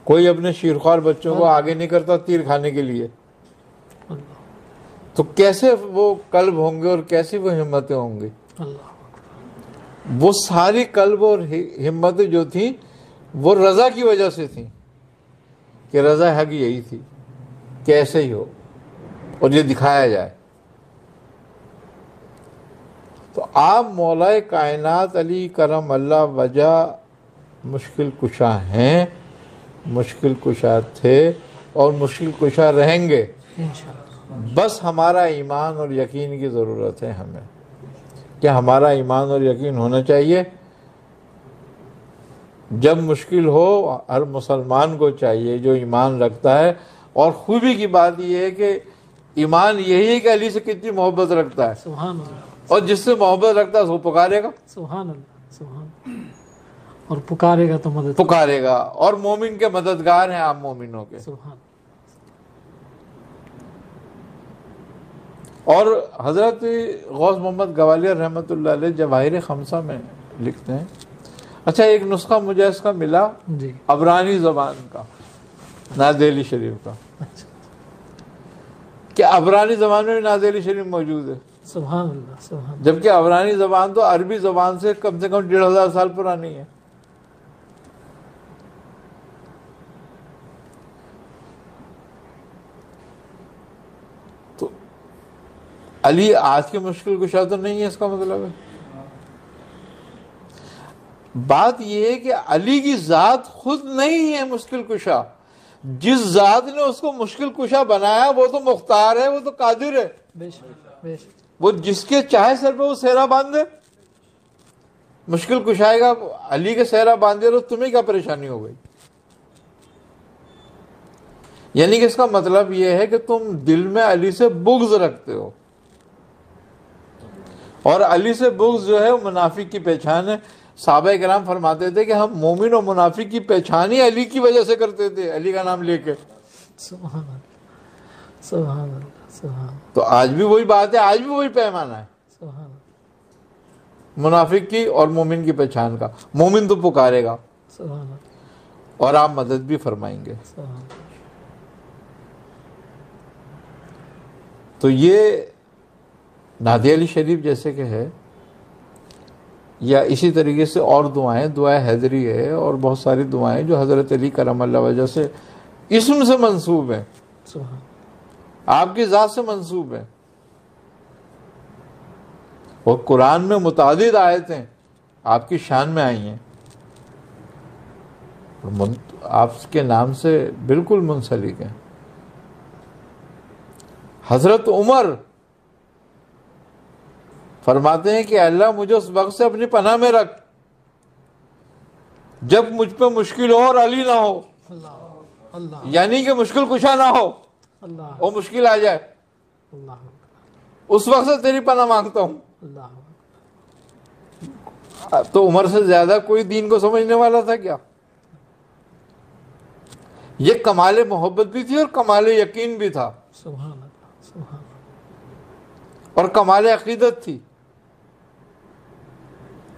کوئی اپنے شیرخوار بچوں کو آگے نہیں کرتا تیر کھانے کے لیے. تو کیسے وہ قلب ہوں گے اور کیسی وہ ہمتیں ہوں گی؟ وہ ساری قلب اور ہمتیں جو تھیں وہ رضا کی وجہ سے تھیں کہ رضا حق یہی تھی کہ ایسے ہی ہو اور یہ دکھایا جائے. تو آپ مولا کائنات علی کرم اللہ وجہ مشکل کشا ہیں, مشکل کشا تھے اور مشکل کشا رہیں گے. بس ہمارا ایمان اور یقین کی ضرورت ہے ہمیں, کہ ہمارا ایمان اور یقین ہونا چاہیے. جب مشکل ہو ہر مسلمان کو چاہیے جو ایمان رکھتا ہے. اور خوبی کی بات یہ ہے کہ ایمان یہی ہے کہ علی سے کتنی محبت رکھتا ہے، سبحان اللہ، اور جس سے محبت رکھتا ہے اس کو پکارے گا، سبحان اللہ، سبحان اللہ، اور پکارے گا تو مدد پکارے گا، اور مومن کے مددگار ہیں آپ مومنوں کے. سبحان. اور حضرت غوث محمد گوالیار رحمۃ اللہ علیہ جواہر خمسہ میں لکھتے ہیں. اچھا، ایک نسخہ مجھے اس کا ملا جی، عبرانی زبان کا، نادیلی شریف کا، اچھا، کہ عبرانی زبان میں بھی نادیلی شریف موجود ہے، سبحان اللہ، سبحان. جبکہ عبرانی زبان تو عربی زبان سے کم 1500 سال پرانی ہے. تو علی آج کی مشکل کشا تو نہیں ہے، اس کا مطلب ہے. بات یہ ہے کہ علی کی ذات خود نہیں ہے مشکل کشا، جس ذات نے اس کو مشکل کشا بنایا وہ تو مختار ہے، وہ تو قادر ہے. بے شک، بے شک. وہ جس کے چاہے سر پہ وہ سہرا باندھے. مشکل کشائے گا علی کے سہرا باندھے تو تمہیں کیا پریشانی ہو گئی؟ یعنی کہ اس کا مطلب یہ ہے کہ تم دل میں علی سے بغض رکھتے ہو، اور علی سے بغض جو ہے وہ منافق کی پہچان ہے. صحابہ کرام فرماتے تھے کہ ہم مومن و منافق کی پہچان ہی علی کی وجہ سے کرتے تھے، علی کا نام لے کے. سبحان اللہ، سبحان اللہ، سبحان. تو آج بھی وہی بات ہے، آج بھی وہی پیمانہ ہے سبحان اللہ، منافق کی اور مومن کی پہچان کا. مومن تو پکارے گا سبحان اللہ، اور آپ مدد بھی فرمائیں گے. سبحان اللہ. تو یہ نادی علی شریف جیسے کہ ہے، یا اسی طریقے سے اور دعائیں، دعائیں حیدری ہے، اور بہت ساری دعائیں جو حضرت علی کرم اللہ وجہ سے اسم سے منسوب ہیں، سبحان. آپ کی ذات سے منسوب ہیں. اور قرآن میں متعدد آیتیں آپ کی شان میں آئی ہیں، آپ کے نام سے بالکل منسلک ہیں. حضرت عمر فرماتے ہیں کہ اللہ مجھے اس وقت سے اپنی پناہ میں رکھ جب مجھ پہ مشکل ہو اور علی نہ ہو، اللہ، اللہ، یعنی کہ مشکل کشا نہ ہو اللہ، اور مشکل آ جائے، اللہ، اس وقت سے تیری پناہ مانگتا ہوں. اللہ. تو عمر سے زیادہ کوئی دین کو سمجھنے والا تھا کیا؟ یہ کمال محبت بھی تھی اور کمال یقین بھی تھا، سبحان اللہ، سبحان اللہ. اور کمال عقیدت تھی.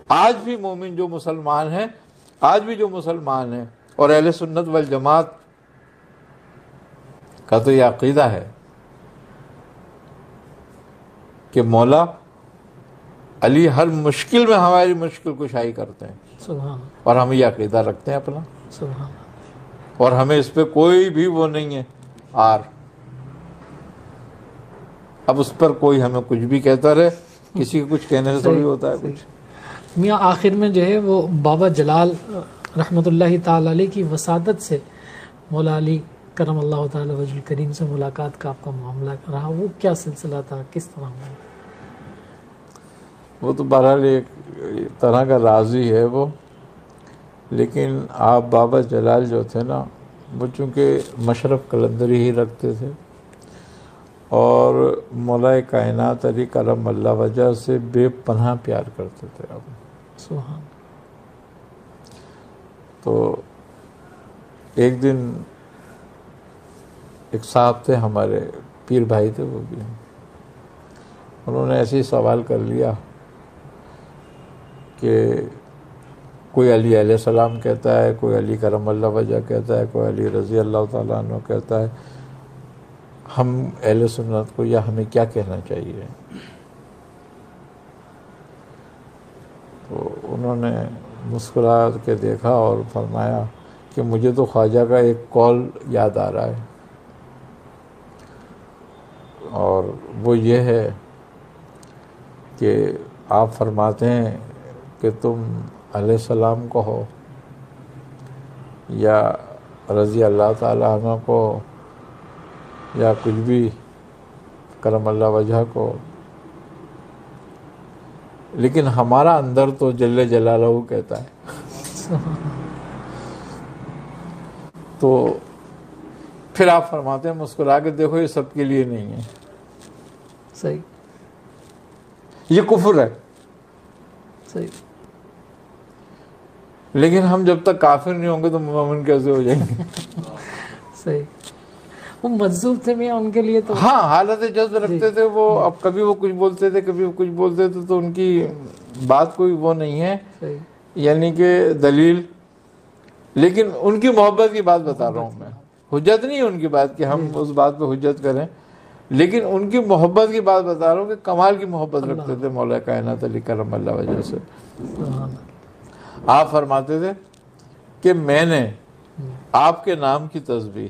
آج بھی مومن جو مسلمان ہیں، آج بھی جو مسلمان ہیں اور اہل سنت والجماعت کا تو یہ عقیدہ ہے کہ مولا علی ہر مشکل میں ہماری مشکل کشائی کرتے ہیں، سبحان اللہ، اور ہم یہ عقیدہ رکھتے ہیں اپنا، سبحان اللہ. اور ہمیں اس پہ کوئی بھی وہ نہیں ہے آر. اب اس پر کوئی ہمیں کچھ بھی کہتا رہے، کسی کو کچھ کہنے سے تھوڑی ہوتا ہے کچھ. میاں آخر میں جو ہے وہ بابا جلال رحمۃ اللہ تعالی علیہ کی وسادت سے مولا علی کرم اللہ تعالی وجہ الکریم سے ملاقات کا آپ کا معاملہ رہا، وہ کیا سلسلہ تھا، کس طرح ہوا؟ وہ تو بہرحال ایک طرح کا راز ہی ہے وہ. لیکن آپ بابا جلال جو تھے نا، وہ چونکہ مشرف قلندری ہی رکھتے تھے اور مولا کائنات علی کرم اللہ وجہ سے بے پناہ پیار کرتے تھے. آپ سبحان. تو ایک دن ایک صاحب تھے ہمارے، پیر بھائی تھے وہ بھی، انہوں نے ایسے ہی سوال کر لیا کہ کوئی علی علیہ السلام کہتا ہے، کوئی علی کرم اللہ وجہ کہتا ہے، کوئی علی رضی اللہ تعالیٰ عنہ کہتا ہے، ہم اہل سنت کو یا ہمیں کیا کہنا چاہیے؟ تو انہوں نے مسکرا کے دیکھا اور فرمایا کہ مجھے تو خواجہ کا ایک قول یاد آ رہا ہے، اور وہ یہ ہے کہ آپ فرماتے ہیں کہ تم علیہ السلام کو ہو یا رضی اللہ تعالیٰ عنہ کو یا کچھ بھی کرم اللہ وجہ کو، لیکن ہمارا اندر تو جل جلالہ کہتا ہے. تو پھر آپ فرماتے ہیں مسکرا کے دیکھو یہ سب کے لیے نہیں ہے. صحیح, یہ کفر ہے. صحیح. لیکن ہم جب تک کافر نہیں ہوں گے تو مومن کیسے ہو جائیں گے؟ صحیح. وہ مجذوب تھے میاں ان کے لیے تو. ہاں, حالت جذب رکھتے تھے وہ. اب کبھی وہ کچھ بولتے تھے, کبھی وہ کچھ بولتے تھے, تو ان کی بات کوئی وہ نہیں ہے, یعنی کہ دلیل. لیکن ان کی محبت کی بات بتا رہا ہوں میں, حجت نہیں ہے ان کی بات کہ ہم اس بات پہ حجت کریں, لیکن ان کی محبت کی بات بتا رہا ہوں کہ کمال کی محبت رکھتے تھے مولا کائنات علی کرم اللہ وجہ سے. آپ فرماتے تھے کہ میں نے آپ کے نام کی تسبیح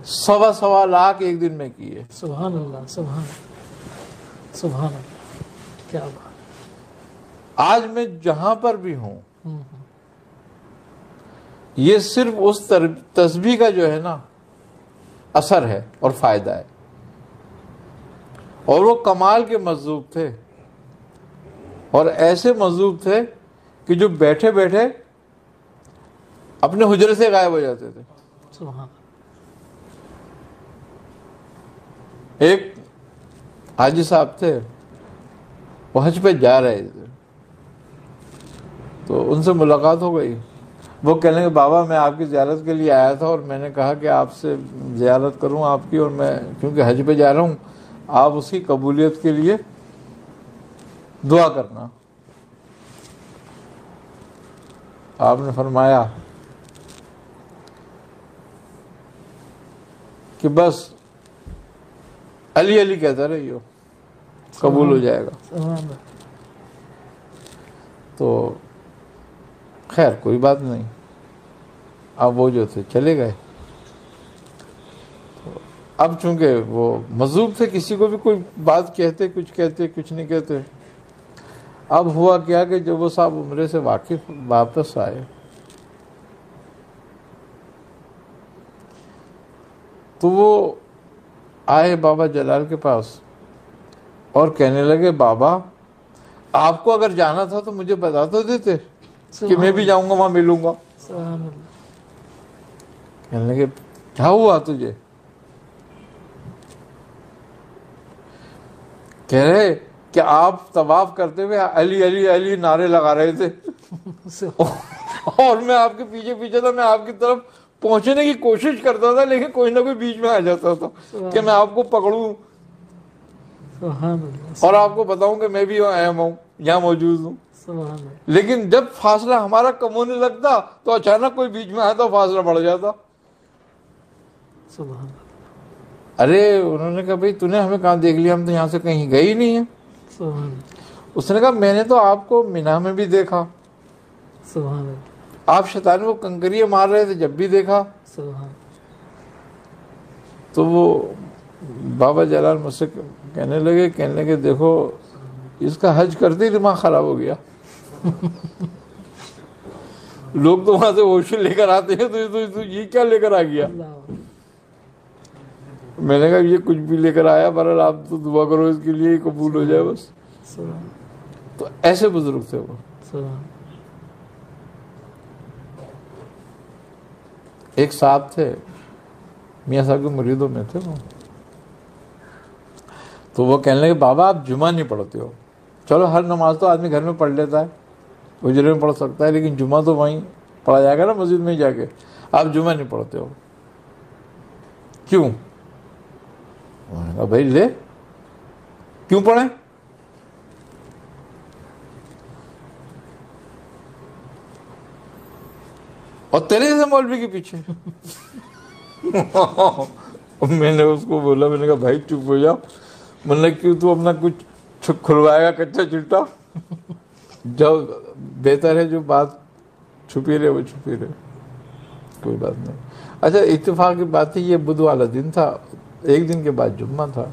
1.25 لاکھ ایک دن میں کی ہے. سبحان اللہ, سبحان سبحان اللہ, کیا بات. آج میں جہاں پر بھی ہوں, یہ صرف اس تسبیح کا جو ہے نا اثر ہے اور فائدہ ہے. اور وہ کمال کے مجذوب تھے, اور ایسے مجذوب تھے کہ جو بیٹھے بیٹھے اپنے حجرے سے غائب ہو جاتے تھے. سبحان. ایک حاجی صاحب تھے, وہ حج پہ جا رہے تھے, تو ان سے ملاقات ہو گئی. وہ کہنے کہ بابا میں آپ کی زیارت کے لیے آیا تھا, اور میں نے کہا کہ آپ سے زیارت کروں آپ کی, اور میں کیونکہ حج پہ جا رہا ہوں, آپ اس کی قبولیت کے لیے دعا کرنا. آپ نے فرمایا کہ بس علی علی کہتا رہی ہو, قبول ہو جائے گا. تو خیر کوئی بات نہیں, اب وہ جو تھے چلے گئے. اب چونکہ وہ مجذوب تھے, کسی کو بھی کوئی بات کہتے, کچھ نہیں کہتے. اب ہوا کیا کہ جب وہ صاحب عمرے سے واپس آئے, تو وہ آئے بابا جلال کے پاس اور کہنے لگے بابا آپ کو اگر جانا تھا تو مجھے بتا تو دیتے کہ میں بھی جاؤں گا, وہاں ملوں گا. کہنے لگے کیا ہوا تجھے؟ کہہ رہے کہ آپ طواف کرتے ہوئے علی علی علی نعرے لگا رہے تھے, اور میں آپ کے پیچھے پیچھے تھا, میں آپ کی طرف پہنچنے کی کوشش کرتا تھا, لیکن کوئی نہ کوئی بیچ میں آ جاتا تھا کہ میں آپ کو پکڑوں اور آپ کو بتاؤں کہ میں بھی اہم ہوں, یہاں موجود ہوں. لیکن جب فاصلہ ہمارا کم ہونے لگتا تو اچانک کوئی بیچ میں آتا, فاصلہ بڑھ جاتا. ارے انہوں نے کہا بھائی تو نے ہمیں کہاں دیکھ لیا, ہم تو یہاں سے کہیں گئے ہی نہیں ہیں. اس نے کہا میں نے تو آپ کو مینا میں بھی دیکھا, آپ شیطان کو کنکریاں مار رہے تھے جب بھی دیکھا. تو وہ بابا جلال مجھ سے کہنے لگے دیکھو اس کا حج کرتے ہی دماغ خراب ہو گیا. لوگ تو وہاں سے ہوش لے کر آتے ہیں, تو یہ کیا لے کر آ گیا؟ میں نے کہا یہ کچھ بھی لے کر آیا, بہرحال آپ تو دعا کرو اس کے لیے قبول ہو جائے بس. تو ایسے بزرگ تھے وہ. ایک صاحب تھے, میاں صاحب کے مریدوں میں تھے وہ, تو وہ کہنے لگے بابا آپ جمعہ نہیں پڑھتے ہو. چلو ہر نماز تو آدمی گھر میں پڑھ لیتا ہے, حجرے میں پڑھ سکتا ہے, لیکن جمعہ تو وہیں پڑھا جائے گا نا مسجد میں جا کے, آپ جمعہ نہیں پڑھتے ہو, کیوں؟ انہوں نے کہا بھائی لے کیوں پڑھیں؟ اور تیرے سے مولوی کے پیچھے. میں نے اس کو بولا, میں نے کہا بھائی چپ ہو جاؤ. میں نے کیوں تو اپنا کچھ کھلوائے گا کچا چٹا؟ جو بہتر ہے جو بات چھپی رہے وہ چھپی رہے, کوئی بات نہیں. اچھا اتفاق کی بات تھی, یہ بدھ والا دن تھا, ایک دن کے بعد جمعہ تھا.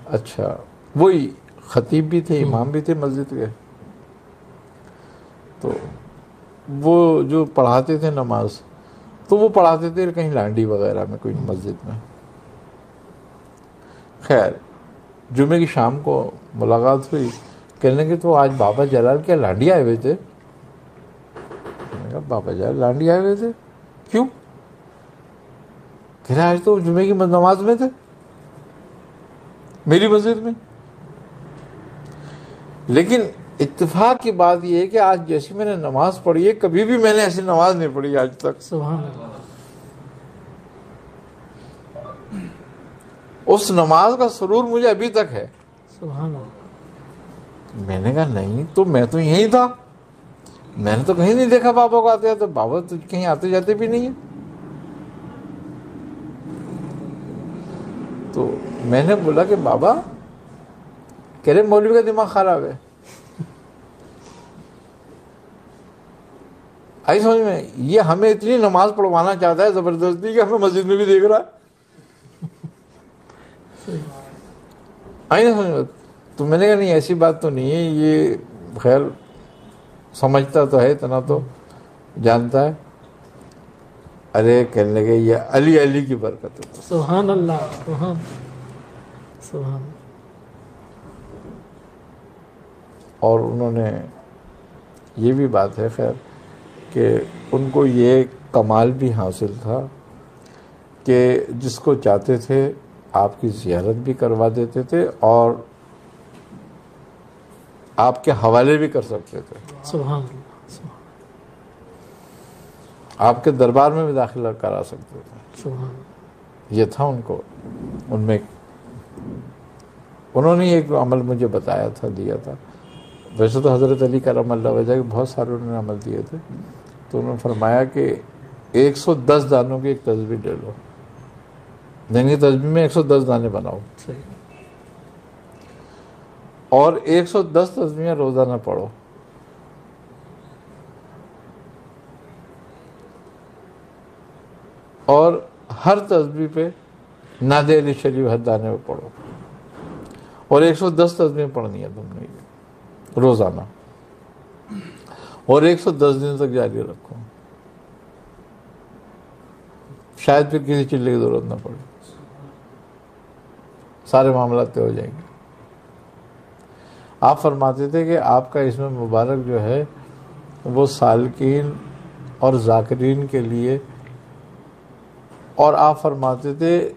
اچھا وہی خطیب بھی تھے, امام بھی تھے مسجد کے, تو وہ جو پڑھاتے تھے نماز, تو وہ پڑھاتے تھے کہیں لانڈی وغیرہ میں کوئی مسجد میں. خیر جمعے کی شام کو ملاقات ہوئی, کہنے کہ تو آج بابا جلال کیا لانڈی آئے ہوئے تھے؟ میں نے کہا بابا جلال لانڈی آئے ہوئے تھے, کیوں؟ کہہ رہے آج تو جمعے کی نماز میں تھے. میری مسجد میں. لیکن اتفاق کی بات یہ ہے کہ آج جیسی میں نے نماز پڑھی ہے، کبھی بھی میں نے ایسی نماز نہیں پڑھی آج تک. سبحان اللہ. اس نماز کا سرور مجھے ابھی تک ہے. سبحان اللہ. میں نے کہا نہیں تو میں تو یہیں تھا، میں نے تو کہیں نہیں دیکھا بابا کو آتے جاتے. بابا تو کہیں آتے جاتے بھی نہیں ہیں. تو میں نے بولا کہ بابا، کہہ رہے مولوی کا دماغ خراب ہے. آئی سمجھ میں؟ یہ ہمیں اتنی نماز پڑھوانا چاہتا ہے زبردستی کہ ہمیں مسجد میں بھی دیکھ رہا ہے. آئی نا سمجھ میں؟ تو میں نے کہا نہیں ایسی بات تو نہیں ہے، یہ خیر سمجھتا تو ہے، اتنا تو جانتا ہے. ارے کہنے لگے یہ علی کی برکت ہے. سبحان اللہ. سبحان سبحان. اور انہوں نے یہ بھی بات ہے خیر کہ ان کو یہ کمال بھی حاصل تھا کہ جس کو چاہتے تھے آپ کی زیارت بھی کروا دیتے تھے اور آپ کے حوالے بھی کر سکتے تھے. سبحان اللہ. آپ کے دربار میں بھی داخلہ کرا سکتے تھے. سبحان. یہ تھا ان کو. ان میں انہوں نے ایک عمل مجھے بتایا تھا، دیا تھا. ویسے تو حضرت علی کرم اللہ وجہ کے بہت سارے انہوں نے عمل دیے تھے. تو انہوں نے فرمایا کہ 110 دانوں کی ایک تسبیح لے لو، یعنی تسبیح میں 110 دانے بناؤ اور 110 تسبیحیں روزانہ پڑھو. اور ہر تسبیح پہ نعت علی شریف ہر دانے پہ پڑھو اور 110 تسبیحیں پڑھنی ہے تم نے روزانہ اور 110 دن تک جاری رکھو. شاید پھر کسی چلے کی ضرورت نہ پڑے، سارے معاملات طے ہو جائیں گے. آپ فرماتے تھے کہ آپ کا اسم مبارک جو ہے وہ سالکین اور ذاکرین کے لیے، اور آپ فرماتے تھے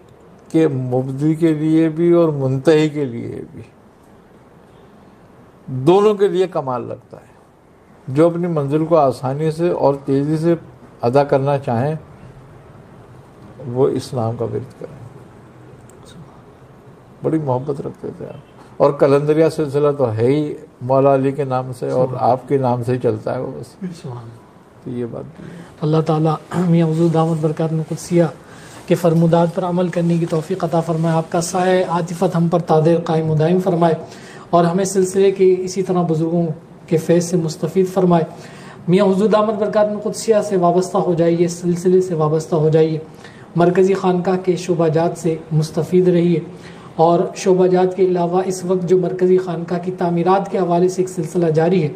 کہ مبدی کے لیے بھی اور منتہی کے لیے بھی، دونوں کے لیے کمال لگتا ہے. جو اپنی منزل کو آسانی سے اور تیزی سے ادا کرنا چاہیں وہ اسلام کا ورد کریں. بڑی محبت رکھتے تھے آپ. اور کلندریہ سلسلہ تو ہے ہی مولا علی کے نام سے اور آپ کے نام سے ہی چلتا ہے وہ بس. تو یہ بات اللہ تعالیٰ میاں حضور دامت برکات قدسیہ کے فرمودات پر عمل کرنے کی توفیق عطا فرمائے. آپ کا سایہ عاطفت ہم پر تادیر قائم و دائم فرمائے اور ہمیں سلسلے کی اسی طرح بزرگوں کے فیض سے مستفید فرمائے. میاں حضور دامت برکات قدسیہ سے وابستہ ہو جائیے، سلسلے سے وابستہ ہو جائیے، مرکزی خانقاہ کے شعبہ جات سے مستفید رہیے. اور شعبہ جات کے علاوہ اس وقت جو مرکزی خانقاہ کی تعمیرات کے حوالے سے ایک سلسلہ جاری ہے،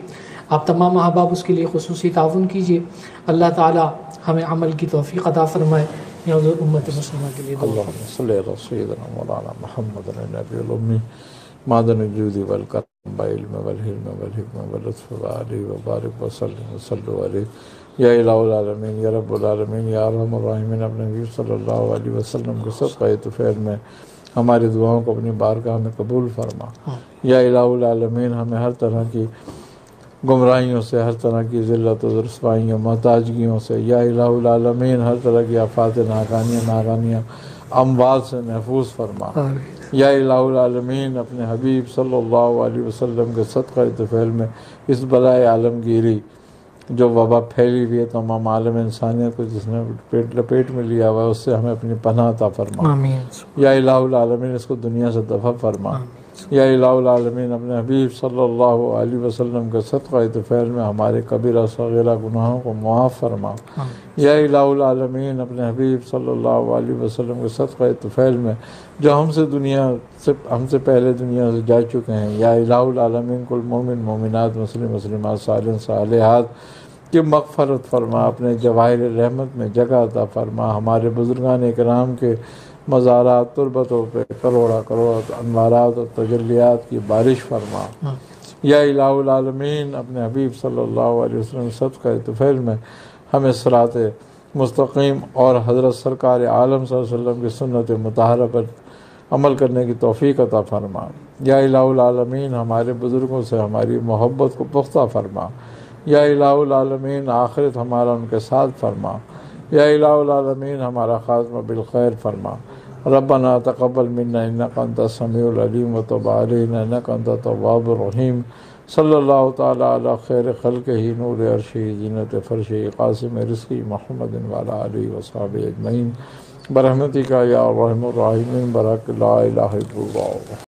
آپ تمام احباب اس کے لیے خصوصی تعاون کیجیے. اللہ تعالی ہمیں عمل کی توفیق عطا فرمائے. یا حضور امت مسلمہ کے لیے اللہم صلی علی سیدنا مولانا محمد النبی الامی معدن الجود والکرم بالعلم والحلم والحکمہ واللطف وعلی وبارک وسلم وصلو علیہ یا الہ العالمین یا رب العالمین یا ارحم الراحمین. اپنے نبی صلی اللہ علیہ وسلم کے صدقہ طفیل میں ہماری دعاؤں کو اپنی بارگاہ میں قبول فرما. یا الہ العالمین ہمیں ہر طرح کی گمراہیوں سے، ہر طرح کی ذلت و رسوائیوں محتاجگیوں سے، یا الہ العالمین ہر طرح کی آفات ناکانیاں اموات سے محفوظ فرما. یا الہ العالمین اپنے حبیب صلی اللہ علیہ وسلم کے صدقہ طفیل میں اس بلائے عالمگیری جو وبا پھیلی ہوئی ہے تمام عالم انسانیت کو جس نے لپیٹ میں لیا ہوا ہے اس سے ہمیں اپنی پناہ عطا فرما. یا الہ العالمین اس کو دنیا سے دفع فرما. یا الہ العالمین اپنے حبیب صلی اللہ علیہ وسلم کے صدقہ طفیل میں ہمارے کبیرہ صغیرہ گناہوں کو معاف فرما. یا الہ العالمین اپنے حبیب صلی اللہ علیہ وسلم کے صدقہ طفیل میں جو ہم سے پہلے دنیا سے جا چکے ہیں، یا الہ العالمین کل مومن مومنات مسلم مسلمات صالحین صالحات کی مغفرت فرما. اپنے جواہر رحمت میں جگہ عطا فرما. ہمارے بزرگان اکرام کے مزارات تربتوں پہ کروڑا انوارات اور تجلیات کی بارش فرما. یا الہ العالمین اپنے حبیب صلی اللہ علیہ وسلم صدقہ طفیل میں ہمیں صراط مستقیم اور حضرت سرکار عالم صلی اللہ علیہ وسلم کی سنت مطہرہ پر عمل کرنے کی توفیق عطا فرما۔ یا الہ العالمین ہمارے بزرگوں سے ہماری محبت کو پختہ فرما۔ یا الہ العالمین آخرت ہمارا ان کے ساتھ فرما۔ یا الہ العالمین ہمارا خاتمہ بالخیر فرما۔ ربنا تقبل منا انک انت السمیع العلیم وتب علینا انک انت التواب الرحیم۔ صلی اللہ تعالی علی خیر خلقہ نور عرشہ زینت فرشہ قاسم رزقہ محمد وعلی آلہ وصحبہ اجمعین برحمتک یا ارحم الراحمین برحق لا الہ الا اللہ۔